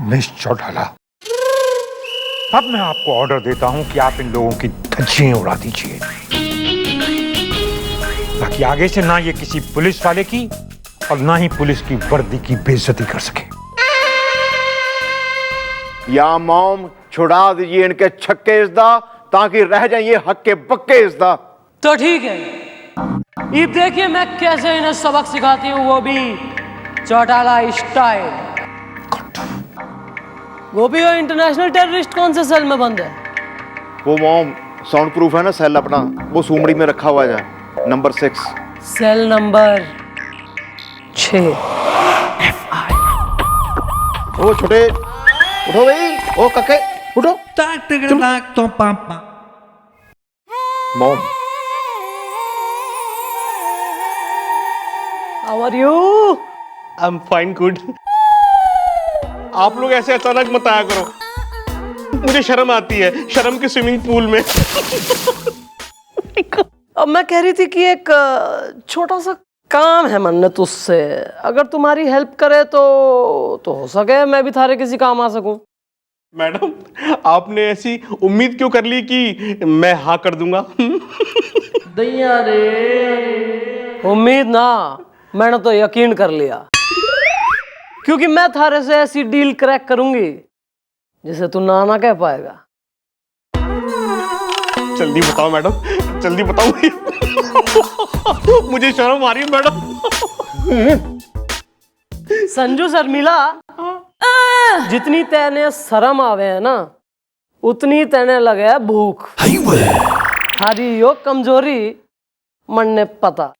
मिस चौटाला, अब मैं आपको ऑर्डर देता हूं कि आप इन लोगों की धज्जियां उड़ा दीजिए, ताकि आगे से ना ये किसी पुलिस वाले की और ना ही पुलिस की वर्दी की बेइज्जती कर सके। या मॉम, छुड़ा दीजिए इनके छक्के इज़्दा, ताकि रह जाए ये हक्के बक्के इज़्दा। तो ठीक है, ये देखिए मैं कैसे इन्हें सबक सिखाती हूँ, वो भी चौटाला स्टाइल। वो भी इंटरनेशनल टेररिस्ट कौन से सेल में बंद है? वो मॉम साउंड प्रूफ है ना सेल अपना, वो सूमड़ी में रखा हुआ है, नंबर 6। Cell number 6। ओ छोटे, उठो भाई, ओ कके, उठो। Mom, how are you? I am fine, good. आप लोग ऐसे अचानक मत आया करो, मुझे शर्म आती है, शर्म के स्विमिंग पूल में। अब मैं कह रही थी कि एक छोटा सा काम है मन्नत उससे, अगर तुम्हारी हेल्प करे तो हो सके मैं भी थारे किसी काम आ सकूं। मैडम, आपने ऐसी उम्मीद क्यों कर ली कि मैं हाँ कर दूंगा? दैया रे, उम्मीद ना, मैंने तो यकीन कर लिया, क्योंकि मैं थारे से ऐसी डील क्रैक करूंगी जिसे तू ना कह पाएगा। जल्दी बताओ मैडम, जल्दी बताओ। मुझे शर्म आ रही है मैडम। संजू शर्मिला, जितनी तेने शर्म आवे है ना, उतनी तेने लगे है भूख। थारी यो कमजोरी मन ने पता।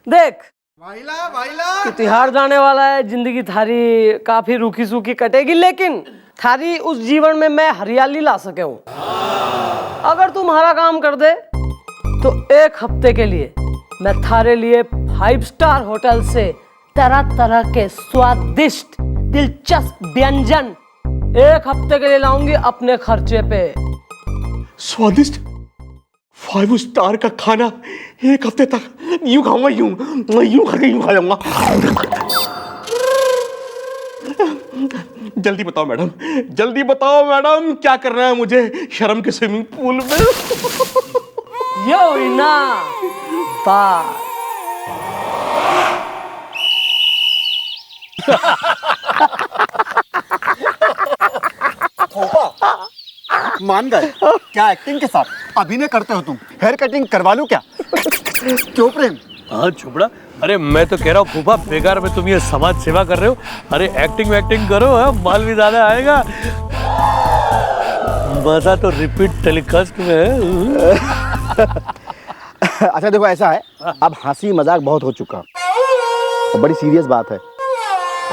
देख, तू तिहाड़ जाने वाला है, जिंदगी थारी काफी रूखी सूखी कटेगी, लेकिन थारी उस जीवन में मैं हरियाली ला सके हूं। अगर तू हमारा काम कर दे तो 1 हफ्ते के लिए मैं थारे लिए 5 स्टार होटल से तरह तरह के स्वादिष्ट दिलचस्प व्यंजन 1 हफ्ते के लिए लाऊंगी अपने खर्चे पे। स्वादिष्ट 5 स्टार का खाना 1 हफ्ते तक? यूं खाऊंगा, यूं करके यूं खा जाऊंगा। जल्दी बताओ मैडम, जल्दी बताओ मैडम, क्या करना है मुझे शर्म के स्विमिंग पूल में? यो ना बात। मान गए क्या एक्टिंग के साथ अभिनय करते हो तुम? हेयर कटिंग करवा लूं क्या? क्यों प्रेम? हाँ चुपड़ा, अरे मैं तो कह रहा हूँ फूफा, बेकार में तुम ये समाज सेवा कर रहे हो। अरे एक्टिंग करो, माल भी ज्यादा आएगा। मजा तो रिपीट टेलीकास्ट में है। अच्छा देखो, ऐसा है, अब हंसी मजाक बहुत हो चुका और बड़ी सीरियस बात है।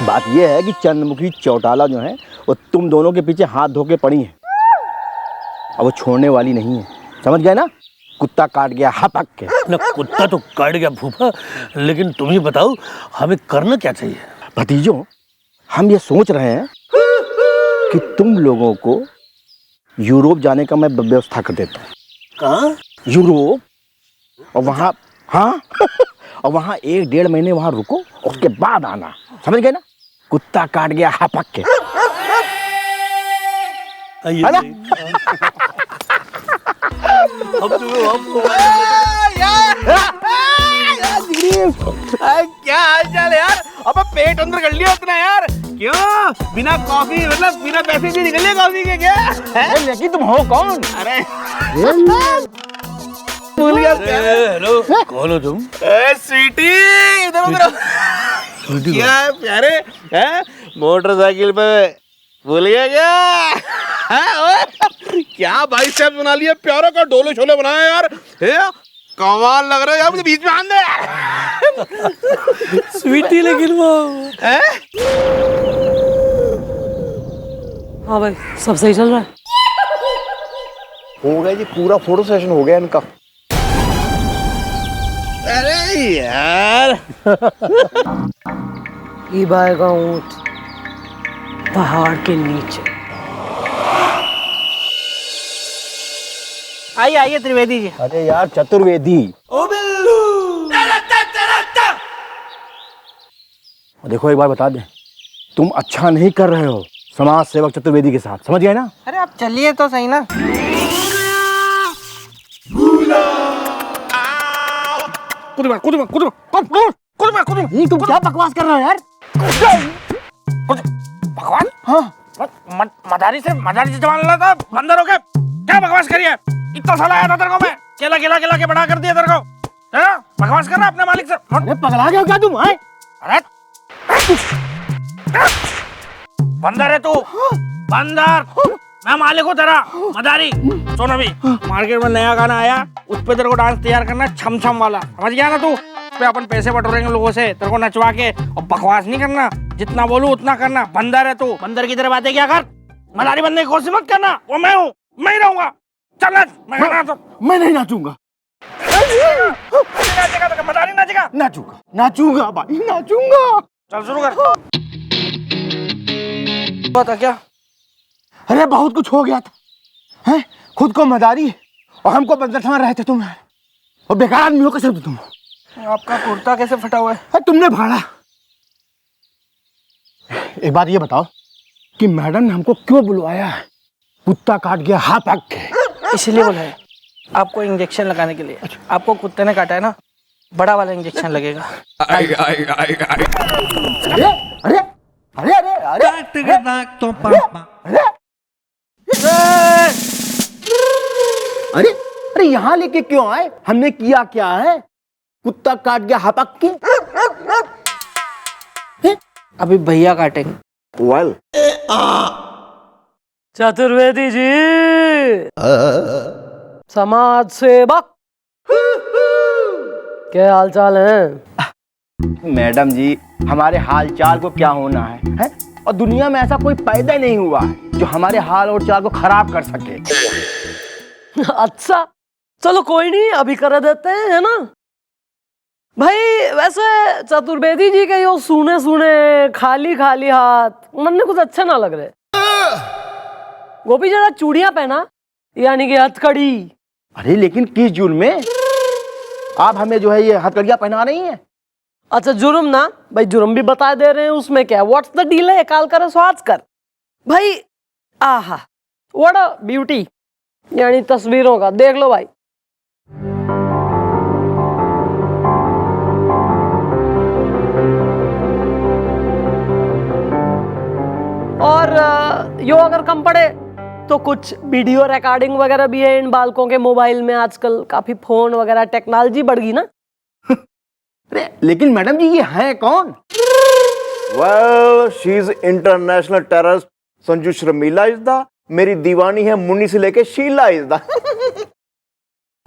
बात यह है कि चंद्रमुखी चौटाला जो है वो तुम दोनों के पीछे हाथ धो के पड़ी है और वो छोड़ने वाली नहीं है, समझ गए ना? कुत्ता काट गया हपक के। ना कुत्ता तो काट गया फूफा, लेकिन तुम ही बताओ हमें करना क्या चाहिए? भतीजों, हम ये सोच रहे हैं कि तुम लोगों को यूरोप जाने का मैं व्यवस्था कर देता हूँ। कहाँ? यूरोप। और वहाँ, हाँ और वहाँ 1-1.5 महीने वहाँ रुको, उसके बाद आना, समझ गए ना? कुत्ता काट गया हपक के। क्या हाल चाल यार? अब पेट अंदर कर लिया अपना यार। क्यों बिना कॉफी, मतलब बिना पैसे से निकल लिया कॉफी के क्या? लेकिन तुम हो कौन? अरे भूल गया। हेलो, कौन हो तुम? स्वीटी, इधर उधर क्या है प्यारे? हैं मोटरसाइकिल पे भूल गया क्या? क्या भाई साहब बना लिया, प्यारा का डोले छोले बनाया यार। कमाल लग रहा है यार, मुझे बीच में आन दे। स्वीटी लेकिन वो हाँ भाई, सब सही चल रहा है? हो गया जी, पूरा फोटो सेशन हो गया इनका। अरे यार ई बाय का ऊंट पहाड़ के नीचे। आइए आइए त्रिवेदी जी। अरे यार चतुर्वेदी, देखो एक बार बता दें, तुम अच्छा नहीं कर रहे हो समाज सेवक चतुर्वेदी के साथ, समझ गए ना? अरे आप चलिए तो सही ना। तुम क्या बकवास कर रहे हो यार? भगवान, हाँ मदारी से जवान लगा था, बंदर हो गए। क्या बकवास करिए? इतना साल आया था तेरे को मैं, केला के बड़ा कर दिया तेरे को। बकवास कर रहा अपने मालिक से। अरे पगला गया क्या तुम? अरे बंदर है तू, बंदर। मैं मालिक हूँ तेरा, मदारी। सुन अभी मार्केट में नया गाना आया, उस पे तेरे को डांस तैयार करना, छम छम वाला, समझ गया ना तू? उस पे अपन पैसे बटोरेंगे लोगों से, तेरे को नचवा के। और बकवास नहीं करना, जितना बोलूं उतना करना। बंदर है तू, बंदर की तरह बातें क्या कर। मदारी बनने की कोशिश मत करना, वो मैं हूँ, मैं ही रहूंगा। चल नाच। मैं नहीं नाचूंगा। मदारी नाचेगा? नाचूंगा भाई, नाचूंगा। चल शुरू कर। बता क्या? अरे बहुत कुछ हो गया था, हैं? खुद को मदारी और हमको बंदर समझ रहे थे तुम यार, और बेकार आदमी हो कैसे तुम? आपका कुर्ता कैसे फटा हुआ है? तुमने फाड़ा। एक बात ये बताओ कि मैडम ने हमको क्यों बुलवाया है? कुत्ता काट गया हाथ आग के, इसलिए बोला है आपको इंजेक्शन लगाने के लिए। आपको कुत्ते ने काटा है ना, बड़ा वाला इंजेक्शन लगेगा। अरे अरे अरे अरे अरे अरे अरे अरे यहाँ लेके क्यों आए? हमने किया क्या है? कुत्ता काट गया हपक के। अभी भैया काटेंगे। वेल चतुर्वेदी जी, समाज सेवक, क्या हाल चाल है? मैडम जी, हमारे हाल चाल को क्या होना है? और दुनिया में ऐसा कोई पैदा नहीं हुआ है जो हमारे हाल और चाल को खराब कर सके। अच्छा चलो कोई नहीं, अभी कर देते हैं, है ना भाई? वैसे चतुर्वेदी जी के यो सुने सुने खाली खाली हाथ मन में कुछ अच्छा ना लग रहे। गोपी जरा चूड़ियां पहना, यानी कि हथकड़ी। अरे लेकिन किस जुर्म में आप हमें जो है ये हथकड़ियां पहना रही हैं? अच्छा जुर्म ना भाई, जुर्म भी बता दे रहे हैं, उसमें क्या? व्हाट्स द डील है? काल कर स्वाद कर भाई। आहा व्हाट अ ब्यूटी, यानी तस्वीरों का देख लो भाई। अगर कम पड़े तो कुछ वीडियो रिकॉर्डिंग वगैरह भी है इन बालकों के मोबाइल में। आजकल काफी फोन वगैरह टेक्नोलॉजी बढ़ गई ना। अरे लेकिन मैडम जी ये है कौन? Well she is international terrorist Sanju Sharmila is the, मेरी दीवानी है मुन्नी से लेके शीला इज द।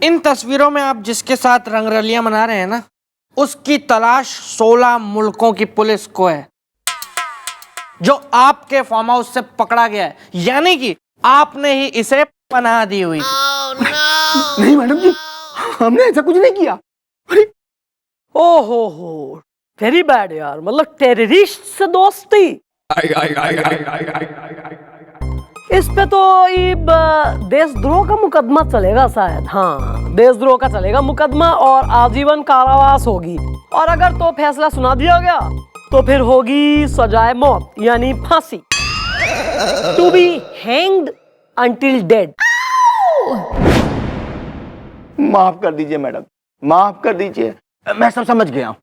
इन तस्वीरों में आप जिसके साथ रंगरलियां मना रहे हैं ना, उसकी तलाश 16 मुल्कों की पुलिस को है, जो आपके फार्म हाउस से पकड़ा गया है, यानी कि आपने ही इसे पनाह दी हुई। नहीं मैडम जी, हमने ऐसा कुछ नहीं किया। अरे ओहो, वेरी बैड यार, मतलब टेररिस्ट से दोस्ती। इस पे तो ये देशद्रोह का मुकदमा चलेगा शायद। हाँ, देशद्रोह का चलेगा मुकदमा और आजीवन कारावास होगी। और अगर तो फैसला सुना दिया गया तो फिर होगी सजाए मौत, यानी फांसी। To be hanged until dead. माफ कर दीजिए मैडम, माफ कर दीजिए, मैं सब समझ गया हूं।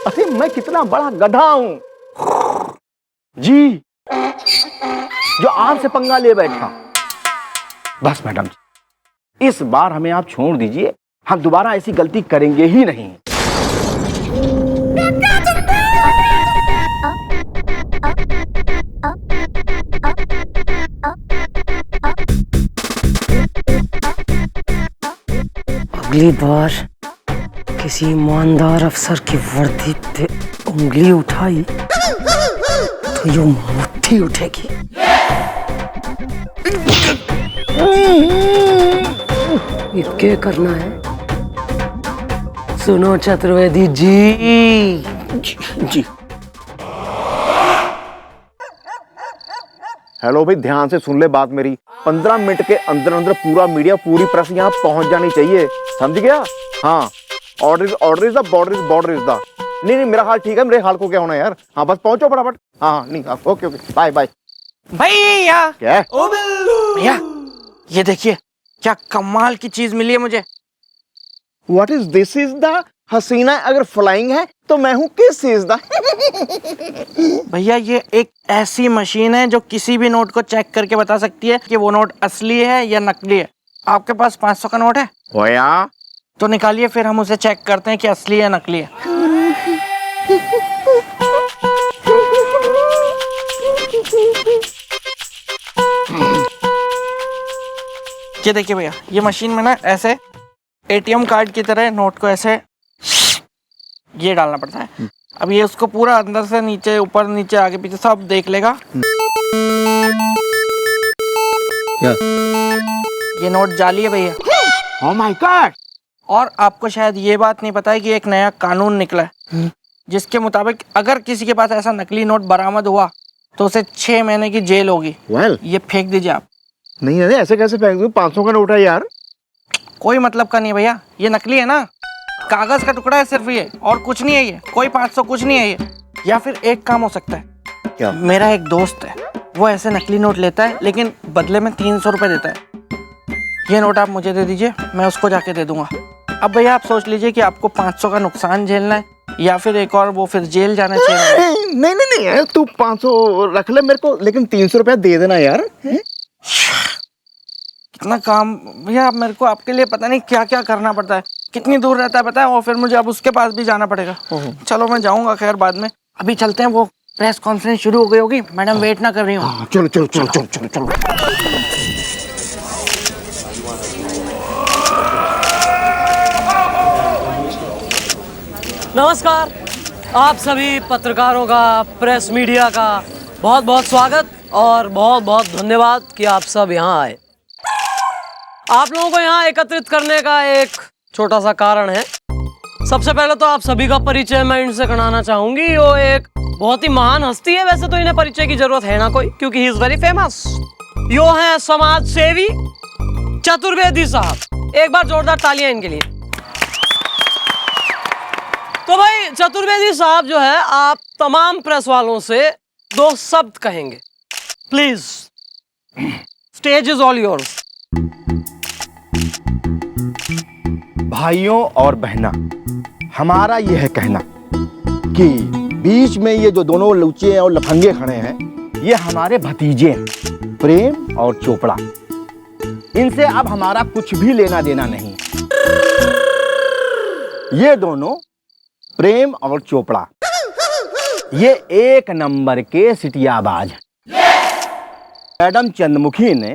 अरे मैं कितना बड़ा गधा हूं जी, जो आपसे पंगा ले बैठा। बस मैडम जी, इस बार हमें आप छोड़ दीजिए, हम दोबारा ऐसी गलती करेंगे ही नहीं। अगली बार किसी ईमानदार अफसर की वर्दी पे उंगली उठाई तो यूं मुट्ठी उठेगी। ये क्या करना है? सुनो चतुर्वेदी जी। जी हेलो भाई, ध्यान से सुन ले बात मेरी। 15 मिनट के अंदर अंदर पूरा मीडिया, पूरी प्रेस यहाँ पहुंच जानी चाहिए, समझ गया? हाँ, order is the, border is the. नहीं, मेरा हाल ठीक है, मेरे हाल को क्या होना है यार। हाँ बस पहुंचो फटाफट। हाँ नहीं, ओके, बाय बाय। भैया क्या? भैया ये देखिए क्या कमाल की चीज मिली है मुझे। What is this? Is the हसीना अगर फ्लाइंग है तो मैं हूँ किस चीज दा? भैया ये एक ऐसी मशीन है जो किसी भी नोट को चेक करके बता सकती है कि वो नोट असली है या नकली है। आपके पास 500 का नोट है? होया तो निकालिए, फिर हम उसे चेक करते हैं कि असली है नकली है। ये देखिए भैया, ये मशीन में ना ऐसे एटीएम कार्ड की तरह नोट को ऐसे ये डालना पड़ता है। अब ये उसको पूरा अंदर से नीचे, ऊपर नीचे, आगे पीछे सब देख लेगा। ये नोट जाली है भैया। Oh my God. और आपको शायद ये बात नहीं पता है कि एक नया कानून निकला है जिसके मुताबिक अगर किसी के पास ऐसा नकली नोट बरामद हुआ तो उसे 6 महीने की जेल होगी। ये फेंक दीजिए आप। नहीं ऐसे कैसे फेंक दूं? 500 का नोट है यार। कोई मतलब का नहीं है भैया, ये नकली है ना, कागज का टुकड़ा है सिर्फ ये, और कुछ नहीं है ये, कोई 500 कुछ नहीं है ये। या फिर एक काम हो सकता है, क्या? मेरा एक दोस्त है, वो ऐसे नकली नोट लेता है लेकिन बदले में 300 रुपए देता है। ये नोट आप मुझे दे दीजिए, मैं उसको जाके दे दूंगा। अब भैया आप सोच लीजिए कि आपको 500 का नुकसान झेलना है या फिर एक और वो फिर जेल जाना चाहिए। नहीं यार, तू 500 रख ले मेरे को, लेकिन 300 रुपया दे देना यार। कितना काम भैया, अब मेरे को आपके लिए पता नहीं क्या क्या करना पड़ता है, कितनी दूर रहता है पता है, और फिर मुझे अब उसके पास भी जाना पड़ेगा। चलो मैं जाऊंगा खैर बाद में, अभी चलते हैं, वो प्रेस कॉन्फ्रेंस शुरू हो गई होगी, मैडम वेट ना कर रही हूँ। चलो। नमस्कार, आप सभी पत्रकारों का, प्रेस मीडिया का बहुत बहुत स्वागत और बहुत बहुत धन्यवाद कि आप सब यहाँ आए। आप लोगों को यहाँ एकत्रित करने का एक छोटा सा कारण है। सबसे पहले तो आप सभी का परिचय मैं इनसे कराना चाहूंगी। वो एक बहुत ही महान हस्ती है, वैसे तो इन्हें परिचय की जरूरत है ना कोई, क्योंकि ही इज वेरी फेमस। यो है समाज सेवी चतुर्वेदी साहब। एक बार जोरदार तालियां इनके लिए। तो भाई चतुर्वेदी साहब जो है, आप तमाम प्रेस वालों से 2 शब्द कहेंगे please. Stage is all yours. भाइयों और बहना, हमारा यह है कहना कि बीच में ये जो दोनों लुच्चे और लफंगे खड़े हैं, ये हमारे भतीजे हैं। प्रेम और चोपड़ा, इनसे अब हमारा कुछ भी लेना देना नहीं। ये दोनों प्रेम और चोपड़ा ये एक नंबर के सिटियाबाज हैं। मैडम चंद्रमुखी ने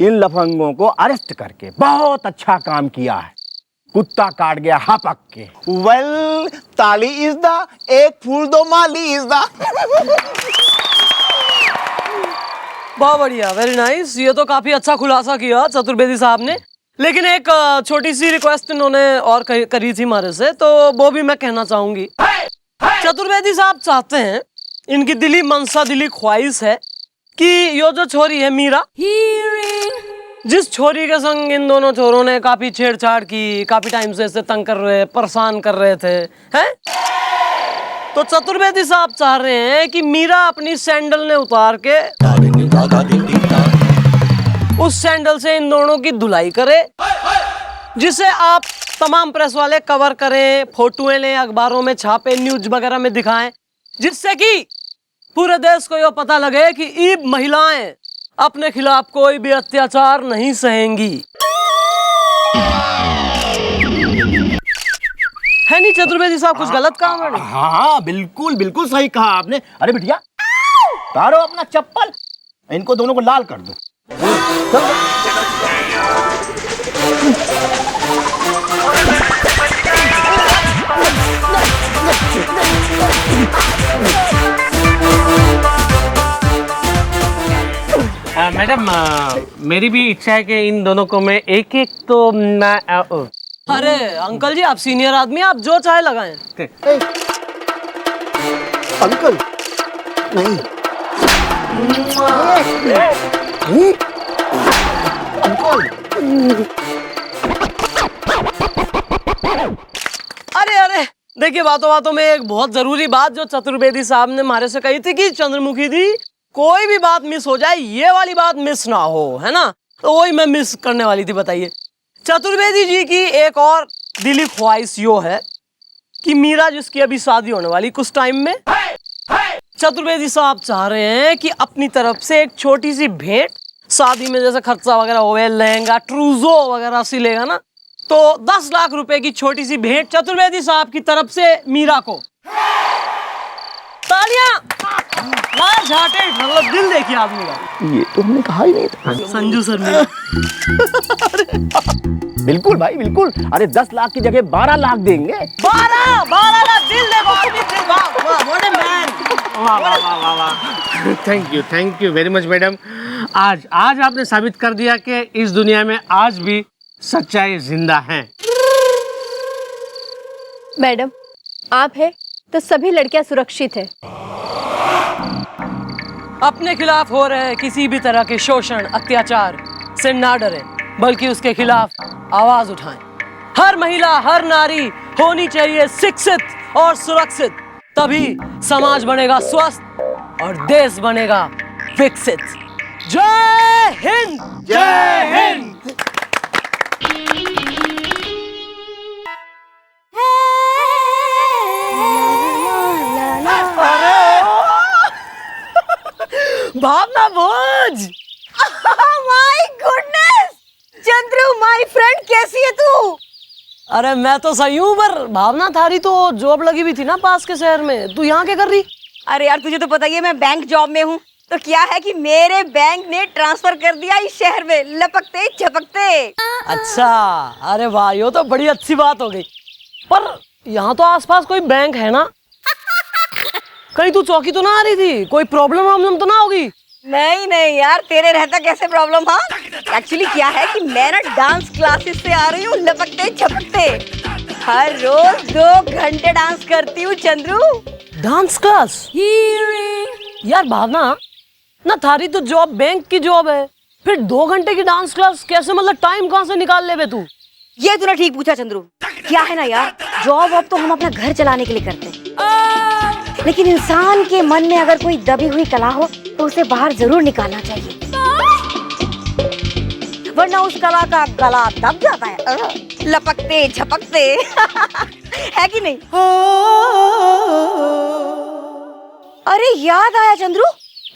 इन लफंगों को अरेस्ट करके बहुत अच्छा काम किया है। कुत्ता काट गया हापक के। वेल, ताली इज द, एक फूल दो माली इज द। बहुत बढ़िया, वेरी नाइस। ये तो काफी अच्छा खुलासा किया चतुर्वेदी साहब ने। लेकिन एक छोटी सी रिक्वेस्ट इन्होंने और करी थी हमारे से, तो वो भी मैं कहना चाहूंगी। चतुर्वेदी साहब चाहते हैं, इनकी दिली मनसा, दिली ख्वाहिश है कि यो जो छोरी है मीरा, जिस छोरी के संग इन दोनों छोरों ने काफी छेड़छाड़ की, काफी टाइम से इसे तंग कर रहे, परेशान कर रहे थे, हैं? तो चतुर्वेदी साहब चाह रहे हैं कि मीरा अपनी सैंडल ने उतार के उस सैंडल से इन दोनों की धुलाई करे, जिसे आप तमाम प्रेस वाले कवर करें, फोटोएं लें, अखबारों में छापे, न्यूज वगैरह में दिखाएं, जिससे कि पूरे देश को यह पता लगे कि ये महिलाएं अपने खिलाफ कोई भी अत्याचार नहीं सहेंगी। है नहीं चतुर्वेदी साहब, कुछ गलत कहा मैंने? हाँ, बिल्कुल बिल्कुल सही कहा आपने। अरे बिटिया, उतारो अपना चप्पल, इनको दोनों को लाल कर दो। मैडम, मेरी भी इच्छा है कि इन दोनों को मैं एक एक तो मैं अरे अंकल जी, आप सीनियर आदमी, आप जो चाहे लगाएं। अंकल नहीं, अरे अरे, देखिए बातों बातों में एक बहुत जरूरी बात जो चतुर्वेदी साहब ने हमारे से कही थी कि चंद्रमुखी दी, कोई भी बात मिस हो जाए, ये वाली बात मिस ना हो, है ना? तो वही मैं मिस करने वाली थी। बताइए, चतुर्वेदी जी की एक और दिली ख्वाहिश यो है कि मीरा, जिसकी अभी शादी होने वाली कुछ टाइम में, चतुर्वेदी साहब चाह रहे हैं कि अपनी तरफ से एक छोटी सी भेंट, शादी में जैसे खर्चा वगैरह होवे, लहंगा, ट्रूजो वगैरह सिलेगा ना, तो 10 लाख रुपए की छोटी सी भेंट चतुर्वेदी साहब की तरफ से मीरा को। तालियां! मतलब दिल देखिए आदमी का। ये तो हमने कहा ही नहीं था। संजू सर ने। बिल्कुल भाई, बिल्कुल। अरे 10 लाख की जगह 12 लाख देंगे। 12 लाख, दिल देखो। What a man. Thank you very much madam. आज आपने साबित कर दिया कि इस दुनिया में आज भी सच्चाई जिंदा है। मैडम, आप है तो सभी लड़कियां सुरक्षित है। अपने खिलाफ हो रहे किसी भी तरह के शोषण, अत्याचार से ना डरें, बल्कि उसके खिलाफ आवाज उठाएं। हर महिला, हर नारी होनी चाहिए शिक्षित और सुरक्षित, तभी समाज बनेगा स्वस्थ और देश बनेगा विकसित। जय हिंद! जय हिंद! भावना भोज। My goodness, Chandru my friend, कैसी है तू? अरे मैं तो सही हूँ, पर भावना थारी तो जॉब लगी हुई थी ना पास के शहर में, तू यहाँ क्या कर रही? अरे यार, तुझे तो पता ही है मैं बैंक जॉब में हूँ। तो क्या है कि मेरे बैंक ने ट्रांसफर कर दिया इस शहर में, लपकते झपकते। अच्छा, अरे वाह, ये तो बड़ी अच्छी बात हो गई। पर यहाँ तो आसपास कोई बैंक है ना? कहीं तू चौकी तो ना आ रही थी? कोई प्रॉब्लम तो ना होगी? नहीं यार, तेरे रहता कैसे प्रॉब्लम? हाँ, एक्चुअली क्या है कि मैं ना डांस क्लासेस से आ रही हूँ, लपकते झपकते। हर रोज 2 घंटे डांस करती हूँ चंद्रू। Dance class? यार भावना ना, थारी तो जॉब बैंक की जॉब है, फिर 2 घंटे की डांस क्लास कैसे? मतलब टाइम कहाँ से निकाल ले बे तू? ये तूने ठीक पूछा चंद्रू। क्या है ना यार, जॉब अब तो हम अपना घर चलाने के लिए करते हैं, लेकिन इंसान के मन में अगर कोई दबी हुई कला हो तो उसे बाहर जरूर निकालना चाहिए, वरना उस कला का गला दब जाता है, लपकते झपकते। है कि नहीं? अरे याद आया चंद्रू,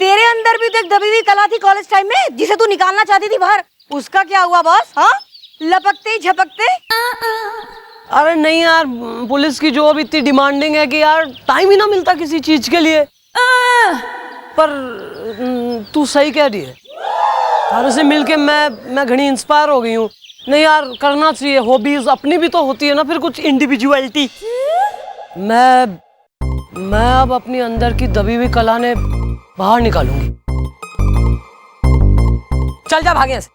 तेरे अंदर भी तो एक दबी हुई कला थी कॉलेज टाइम में, जिसे तू निकालना चाहती थी बाहर। उसका क्या हुआ बॉस? हाँ, लपकते ही झपकते। अरे नहीं यार, पुलिस की जॉब इतनी डिमांडिंग है कि यार टाइम ही ना मिलता किसी चीज के लिए। पर तू सही कह रही है, तारे से मिलके मैं घनी इंस्पायर हो गई हूँ। नहीं यार, करना चाहिए, हॉबीज अपनी भी तो होती है ना, फिर कुछ इंडिविजुअलिटी। मैं अब अपनी अंदर की दबी हुई कला ने बाहर निकालूंगी। चल जा, भागे ऐसे।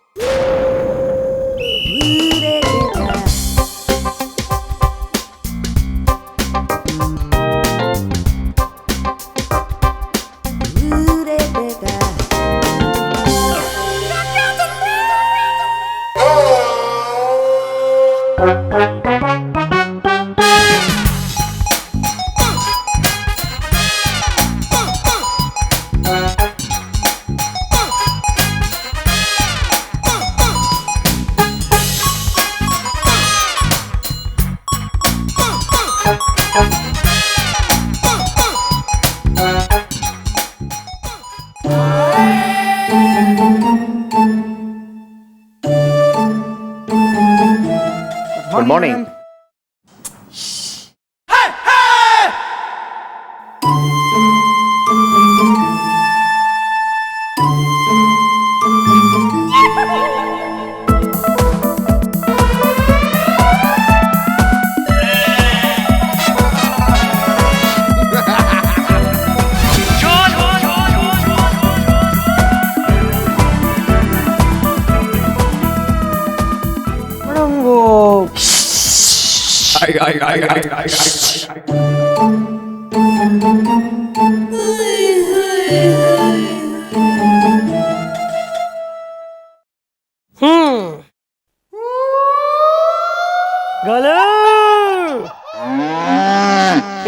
Good morning. मैडम वो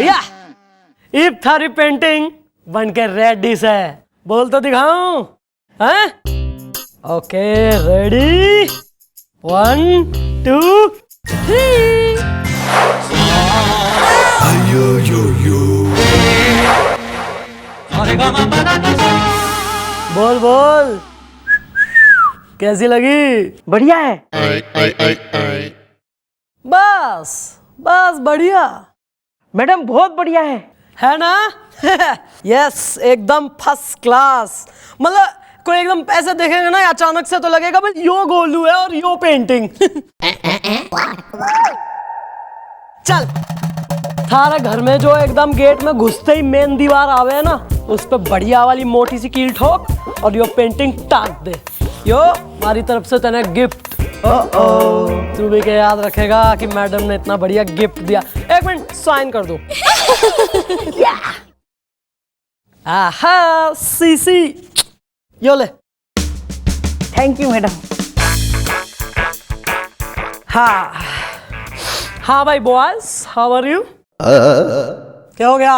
या इब थारी पेंटिंग बनके रेडी है, बोल तो दिखाऊं? हैं? Okay, ready, 1 2 3। बोल बोल, कैसी लगी? बढ़िया है। बस बस बढ़िया मैडम बहुत बढ़िया है ना? यस, एकदम फर्स्ट क्लास। मतलब कोई एकदम ऐसे देखेगा ना अचानक से तो लगेगा भाई यो गोलू है और यो पेंटिंग। चल, थारा घर में जो एकदम गेट में घुसते ही मेन दीवार आवे है ना, उस पे बढ़िया वाली मोटी सी कील ठोक और यो पेंटिंग टाक दे। यो हमारी तरफ से तेने गिफ्ट। तू भी क्या याद रखेगा कि मैडम ने इतना बढ़िया गिफ्ट दिया। एक मिनट, साइन कर दो। आहा, सीसी, यो ले। Thank you madam. हाँ भाई बॉयज, हाउ आर यू? क्या हो गया?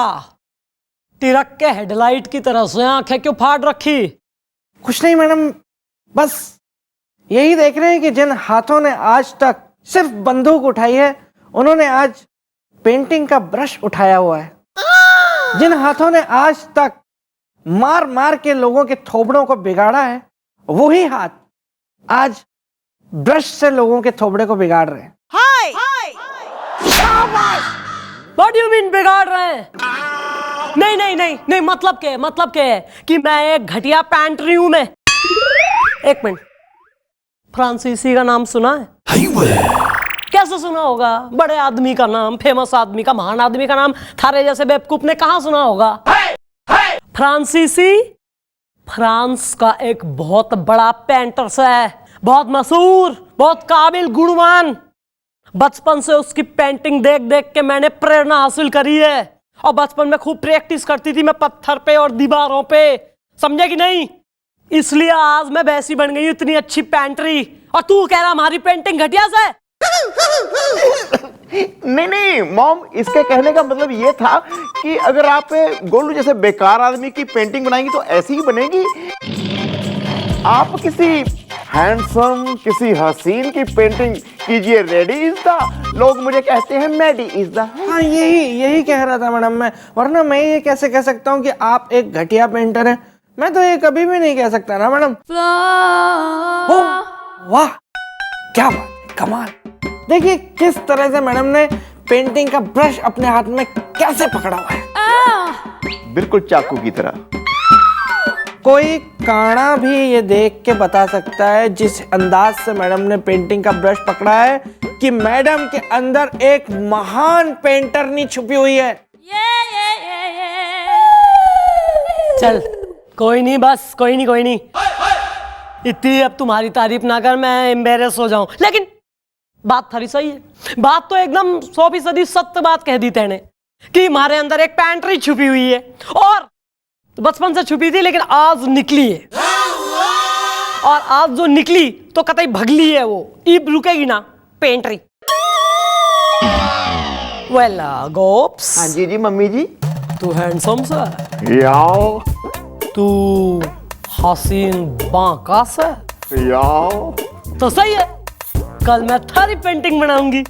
तिरक के हेडलाइट की तरह से आंखें क्यों फाड़ रखी? कुछ नहीं मैडम, बस यही देख रहे हैं कि जिन हाथों ने आज तक सिर्फ बंदूक उठाई है, उन्होंने आज पेंटिंग का ब्रश उठाया हुआ है। जिन हाथों ने आज तक मार मार के लोगों के थोबड़ों को बिगाड़ा है, वही हाथ आज ब्रश से लोगों के थोबड़े को बिगाड़ रहे हैं। What do you mean बिगाड़ रहे हैं? नहीं नहीं नहीं नहीं, मतलब क्या है कि मैं एक घटिया पैंट्री हूं मैं। एक मिनट, फ्रांसीसी का नाम सुना है? कैसे सुना होगा? बड़े आदमी का नाम, फेमस आदमी का, महान आदमी का नाम थारे जैसे बेवकूफ ने कहां सुना होगा? फ्रांसीसी फ्रांस का एक बहुत बड़ा पेंटर है, बहुत मशहूर, बहुत काबिल, गुणवान। बचपन से उसकी पेंटिंग देख देख के मैंने प्रेरणा हासिल करी है, और बचपन में खूब प्रैक्टिस करती थी मैं पत्थर पे और दीवारों पे, समझे कि नहीं? इसलिए आज मैं वैसी बन गई, इतनी अच्छी पेंट्री। और तू कह रहा हमारी पेंटिंग घटिया से? नहीं नहीं मॉम, इसके कहने का मतलब ये था कि अगर आप गोलू जैसे बेकार आदमी की पेंटिंग बनाएंगी तो ऐसी ही बनेगी। आप किसी हैंडसम, किसी हसीन की पेंटिंग कीजिए, रेडी इज द, लोग मुझे कहते हैं मैडी इज द। हाँ, यही कह रहा था मैडम मैं, वरना मैं ये कैसे कह सकता हूँ कि आप एक घटिया पेंटर हैं मैं तो ये कभी भी नहीं कह सकता ना मैडम। ओ, वाह क्या बात है, कमाल। देखिए किस तरह से मैडम ने पेंटिंग का ब्रश अपने हाथ में कैसे पकड़ा हुआ है, बिल्कुल चाकू की तरह। कोई काना भी ये देख के बता सकता है जिस अंदाज से मैडम ने पेंटिंग का ब्रश पकड़ा है कि मैडम के अंदर एक महान पेंटरनी छुपी हुई है। चल कोई नहीं, बस कोई नहीं। इतनी अब तुम्हारी तारीफ ना कर, मैं एम्बेरस हो जाऊं। लेकिन बात थारी सही है, बात तो एकदम 100% सत्य बात कह दी तेने कि हमारे अंदर एक पैंट्री छुपी हुई है, और बचपन से छुपी थी लेकिन आज निकली है, और आज जो निकली तो कतई भगली है, वो इब रुकेगी ना पेंट्री। वेल गोप्स। हाँ जी मम्मी जी। तू हैंडसम सा, याओ। तू हसीन बांका सा, याओ। तो सही है, कल मैं थारी पेंटिंग बनाऊंगी।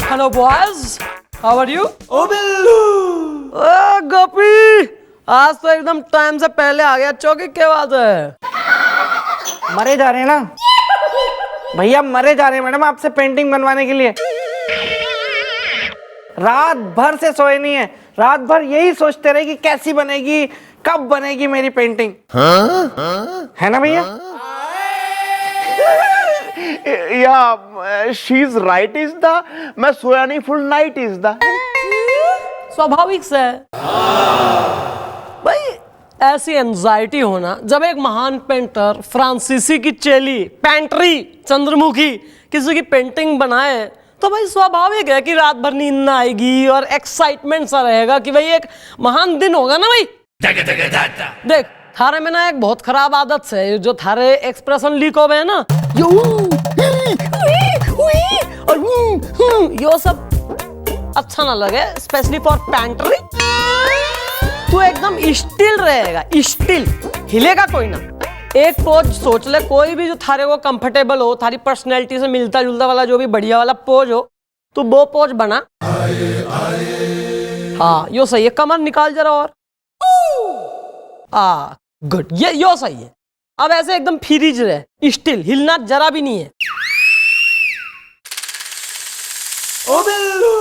Hello boys, how are you? ओ बिल्लू। ओ गोपी, आज तो एकदम टाइम से पहले आ गया, चौकी क्या बात है? मरे जा रहे हैं ना भैया, मरे जा रहे हैं मैडम आपसे पेंटिंग बनवाने के लिए। रात भर से सोए नहीं है, रात भर यही सोचते रहे कि कैसी बनेगी, कब बनेगी मेरी पेंटिंग। है ना भैया? या she is right is the, मैं सोया नहीं फुल नाइट इज द। स्वाभाविक से भाई ऐसी एंजाइटी होना जब एक महान पेंटर फ्रांसीसी की चेली पेंट्री चंद्रमुखी किसी की पेंटिंग बनाए, तो भाई स्वाभाविक है कि रात भर नींद ना आएगी और एक्साइटमेंट सा रहेगा कि भाई एक महान दिन होगा ना भाई। देख थारे में ना एक बहुत खराब आदत से जो थारे एक्सप्रेशन लीक हो गए ना, यो सब अच्छा ना लगे, स्पेशली फॉर पेंट्री। तू एकदम स्टिल रहेगा, स्टिल हिलेगा कोई ना। एक पोज सोच ले, कोई भी जो थारे को कंफर्टेबल हो, थारी पर्सनैलिटी से मिलता जुलता वाला जो भी बढ़िया वाला पोज हो, तू वो पोज बना। हाँ यो सही है, कमर निकाल जरा और गुड, ये यो सही है। अब ऐसे एकदम फ्रीज रहे, स्टिल, हिलना जरा भी नहीं है। ओ बिल्लू।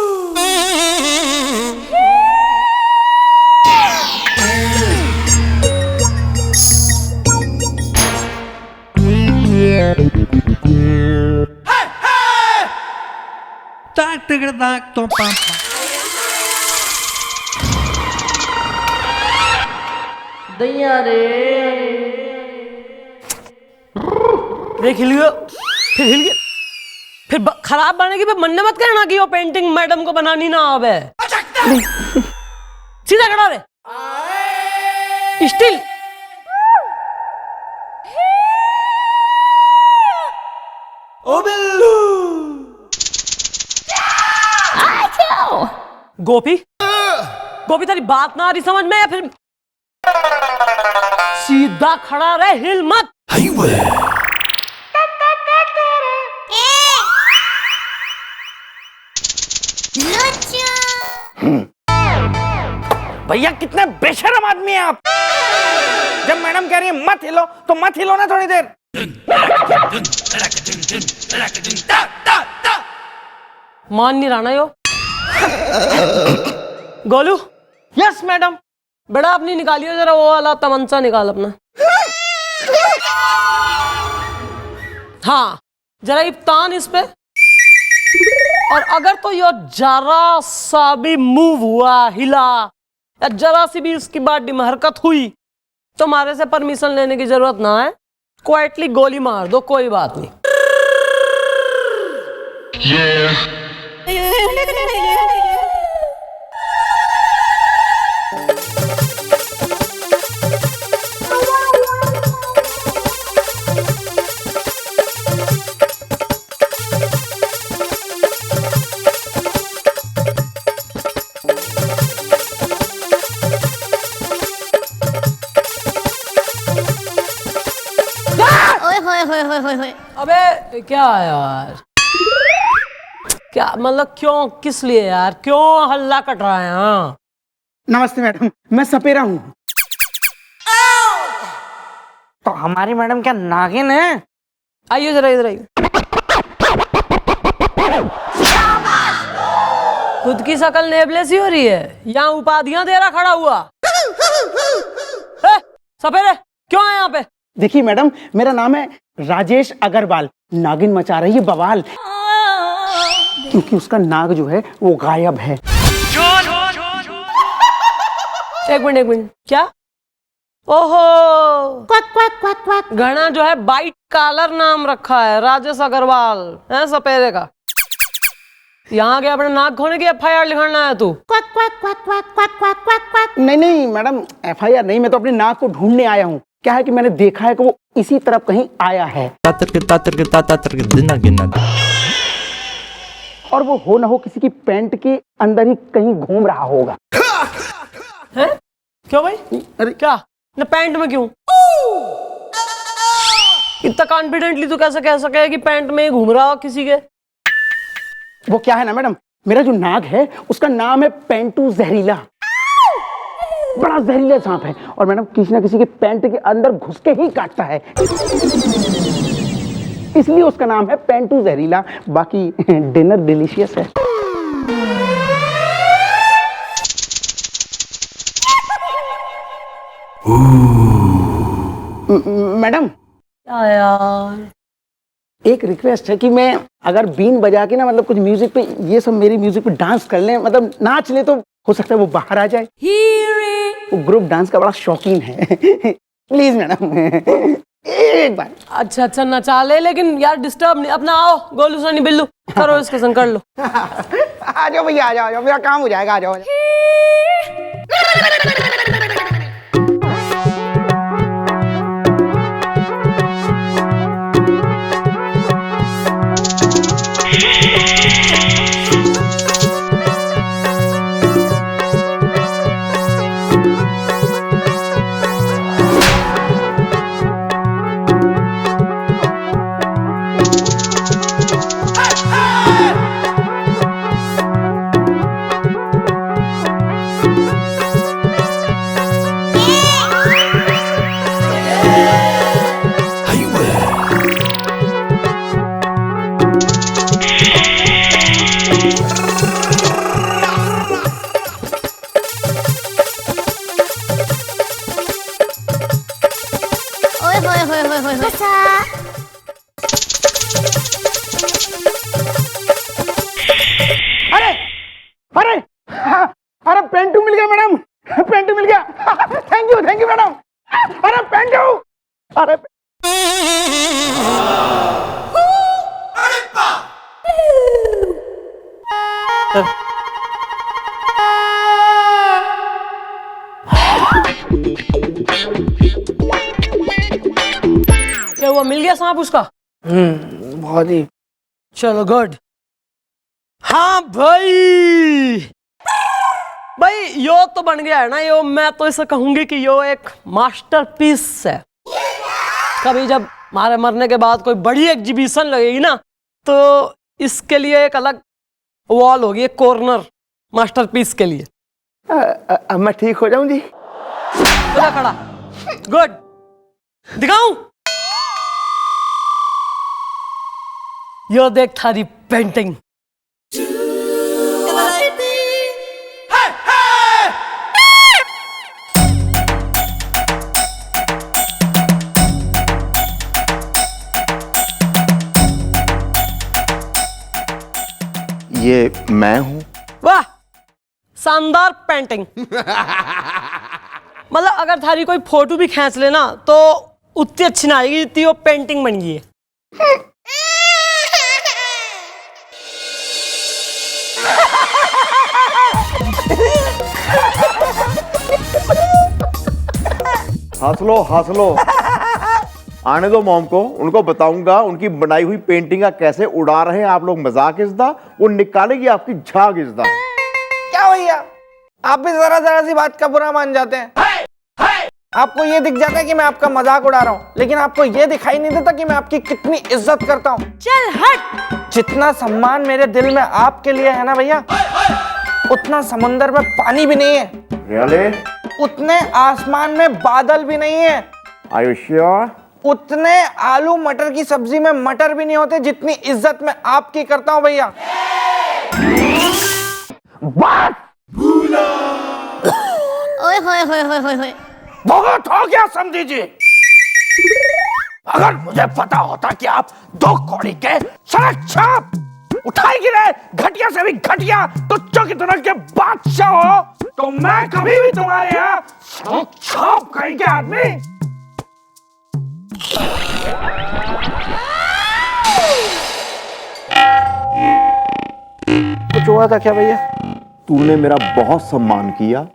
दैया रे, देख हिल गया, फिर हिल गया, फिर खराब बनेगी। फिर मन मत करना कि वो पेंटिंग मैडम को बनानी ना आवे। सीधा खड़ा रे, स्टिल। ओ बिल्लू। गोपी, गोपी तेरी बात ना आ रही समझ में, या फिर सीधा खड़ा रहे, हिल मत। भैया कितने बेशर्म आदमी हैं आप। जब मैडम कह रही है मत हिलो तो मत हिलो ना थोड़ी देर। मान नहीं रहा ना यो। गोलू। Yes madam. बेटा अपनी निकालियो जरा, वो वाला तमंचा निकाल अपना। हाँ जरा इफ्तान इस पे, और अगर तो यो जरा सा भी मूव हुआ, हिला, या जरा सी भी इसकी बात हरकत हुई, तो हमारे से परमिशन लेने की जरूरत ना है, क्वाइटली गोली मार दो, कोई बात नहीं। अबे क्या है यार, क्या मतलब क्यों, किस लिए यार, क्यों हल्ला कट रहा है? हाँ नमस्ते मैडम, मैं सपेरा हूँ। तो हमारी मैडम क्या नागिन है? आइए जरा इधर आइए। खुद की शकल नेबले सी हो रही है, यहाँ उपाधियां दे रहा खड़ा हुआ। सपेरे क्यों है यहाँ पे? देखिए मैडम, मेरा नाम है राजेश अग्रवाल। नागिन मचा रही है बवाल, क्योंकि उसका नाग जो है वो गायब है। एक मिनट, क्या? ओहो, घना जो है बाइट कॉलर नाम रखा है, राजेश अग्रवाल है सपेरे का। यहाँ के अपने नाक खोने की FIR लिखाना है तू? नहीं मैडम, FIR नहीं, मैं तो अपने नाक को ढूंढने आया हूँ। क्या है कि मैंने देखा है कि वो इसी तरफ कहीं आया है, और वो हो ना हो किसी की पैंट के अंदर ही कहीं घूम रहा होगा। है? क्यों भाई? अरे क्या न पैंट में क्यों? इतना कॉन्फिडेंटली तू कैसे कह सके कि पैंट में ही घूम रहा हो किसी के? वो क्या है ना मैडम, मेरा जो नाग है उसका नाम है पेंटू जहरीला। बड़ा जहरीला सांप है, और मैडम किसी ना किसी के पैंट के अंदर घुस के ही काटता है, इसलिए उसका नाम है पेंटू जहरीला। बाकी डिनर डिलीशियस है। मैडम क्या यार, एक रिक्वेस्ट है कि मैं अगर बीन बजा के ना मतलब कुछ म्यूजिक पे, ये सब मेरी म्यूजिक पे डांस कर लें, मतलब नाच ले, तो हो सकता है वो बाहर आ जाए। वो ग्रुप डांस का बड़ा शौकीन है। प्लीज मैडम एक बार। अच्छा नचा ले, लेकिन यार डिस्टर्ब नहीं। अपना आओ गोलू सोनी बिल्लू, करो इसके संग, कर लो। आ जाओ भैया, आ जाओ, मेरा काम हो जाएगा, आ जाओ। अरे पेंटू मिल गया मैडम, पेंटू मिल गया। Thank you madam. अरे पेंटू, अरे क्या हुआ, मिल गया सांप उसका? बहुत ही। चलो गुड। हाँ भाई यो तो बन गया है ना, यो मैं तो इसे कहूंगी कि यो एक मास्टरपीस है। कभी जब हमारे मरने के बाद कोई बड़ी एग्जीबिशन लगेगी ना, तो इसके लिए एक अलग वॉल होगी, एक कॉर्नर मास्टरपीस के लिए। मैं ठीक हो जाऊं जी? खड़ा, गुड। दिखाऊं? यो देख थारी पेंटिंग। ये मैं हूं। वाह, शानदार पेंटिंग। मतलब अगर थारी कोई फोटो भी खींच लेना तो उतनी अच्छी ना आएगी जितनी वो पेंटिंग बन गई है। हंस लो। आने दो मॉम को, उनको बताऊंगा उनकी बनाई हुई पेंटिंग का कैसे उड़ा रहे हैं आप लोग मजाक इज़्दा, वो निकालेगी आपकी झाग इज़्दा। क्या भैया, आप भी जरा सी बात का बुरा मान जाते हैं। आपको ये दिख जाता है कि मैं आपका मजाक उड़ा रहा हूँ, लेकिन आपको ये दिखाई नहीं देता कि मैं आपकी कितनी इज्जत करता हूँ। चल हट। जितना सम्मान मेरे दिल में आपके लिए है ना भैया, उतना समुंदर में पानी भी नहीं है। Really? उतने आसमान में बादल भी नहीं है। Are you sure? उतने आलू मटर की सब्जी में मटर भी नहीं होते जितनी इज्जत मैं आपकी करता हूं भैया। ओए होए होए होए होए होए। बहुत हो गया समझी जी। अगर मुझे पता होता कि आप 2 कौड़ी के सड़क छाप उठाई गिरे घटिया से भी घटिया तुच्चों की तरह के बादशाह हो, तो मैं कभी भी तुम्हारे यहाँ सड़क छाप कहीं के आदमी। कुछ हुआ था क्या भैया? तूने मेरा बहुत सम्मान किया,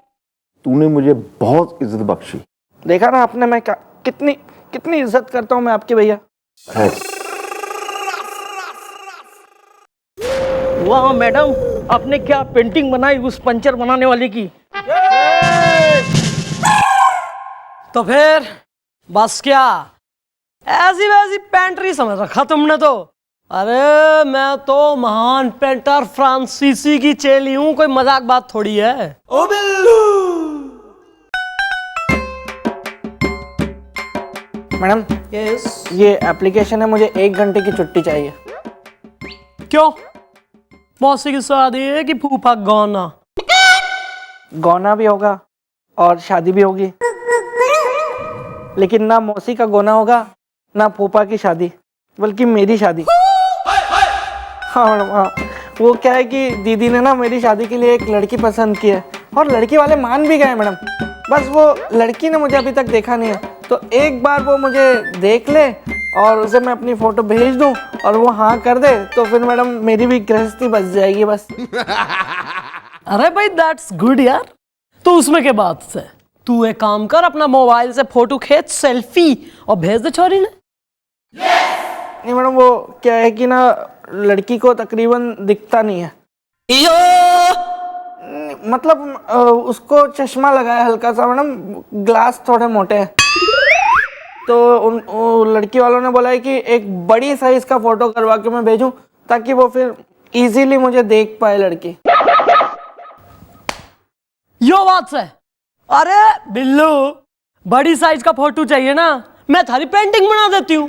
तूने मुझे बहुत इज्जत बख्शी। देखा ना आपने, मैं कितनी कितनी इज्जत करता हूं मैं आपकी भैया। वाह मैडम, आपने क्या पेंटिंग बनाई उस पंचर बनाने वाले की। तो फिर बस क्या ऐसी वैसी पेंट्री समझ रखा तुमने तो। अरे मैं तो महान पेंटर फ्रांसीसी की चेली हूं, कोई मजाक बात थोड़ी है। ओ बिल्लू। मैडम यस, ये एप्लीकेशन है, मुझे 1 घंटे की छुट्टी चाहिए। क्यों? मौसी की शादी है कि फूफा गौना? गौना भी होगा और शादी भी होगी, लेकिन ना मौसी का गोना होगा ना फूफा की शादी, बल्कि मेरी शादी। हाँ मैडम, हाँ। वो क्या है कि दीदी ने ना मेरी शादी के लिए एक लड़की पसंद की है और लड़की वाले मान भी गए मैडम। बस वो लड़की ने मुझे अभी तक देखा नहीं है, तो एक बार वो मुझे देख ले और उसे मैं अपनी फोटो भेज दूं और वो हाँ कर दे, तो फिर मैडम मेरी भी गृहस्थी बच जाएगी बस। अरे भाई दैट्स गुड यार। तो उसमें के बाद से तू एक काम कर, अपना मोबाइल से फोटो खींच सेल्फी और भेज दे छोरी ने। नहीं मैडम, वो क्या है कि ना लड़की को तकरीबन दिखता नहीं है। मतलब उसको चश्मा लगा है हल्का सा मैडम, ग्लास थोड़े मोटे हैं। तो लड़की वालों ने बोला है कि एक बड़ी साइज का फोटो करवा के मैं भेजूं, ताकि वो फिर इजीली मुझे देख पाए लड़की। यो बात है। अरे बिल्लू, बड़ी साइज का फोटो चाहिए ना, मैं थारी पेंटिंग बना देती हूँ।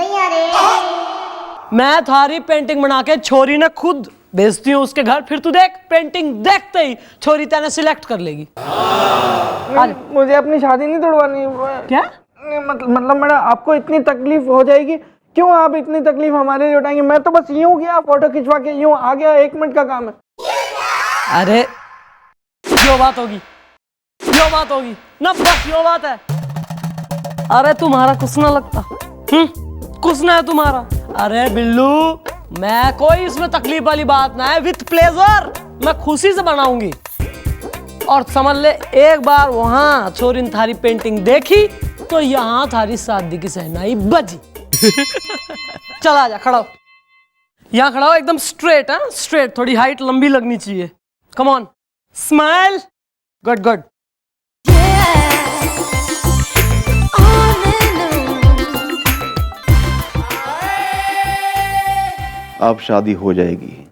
मैं थारी पेंटिंग बना के छोरी ने खुद भेजती हूँ उसके घर, फिर तू देख पेंटिंग देखते ही छोरी तेने सिलेक्ट कर लेगी। मुझे अपनी शादी नहीं तोड़वानी। क्या? मतलब मैडम, आपको इतनी तकलीफ हो जाएगी, क्यों आप इतनी तकलीफ हमारे लिए उठाएंगे? मैं तो बस यूं गया फोटो खिंचवा के यूं आ गया, 1 मिनट का काम है। अरे यो बात होगी, यो बात होगी ना, बस यो बात है। अरे तुम्हारा कुछ ना लगता, कुछ ना है तुम्हारा। अरे बिल्लू, मैं कोई इसमें तकलीफ वाली बात ना है, विथ प्लेजर मैं खुशी से बनाऊंगी। और समझ ले, एक बार वहां छोरी ने थारी पेंटिंग देखी तो यहाँ थारी शादी की सहनाई बजी। चल आजा, खड़ा हो, यहाँ खड़ा हो, एकदम स्ट्रेट। हाँ स्ट्रेट, थोड़ी हाइट लंबी लगनी चाहिए। Come on, smile, good good. अब शादी हो जाएगी।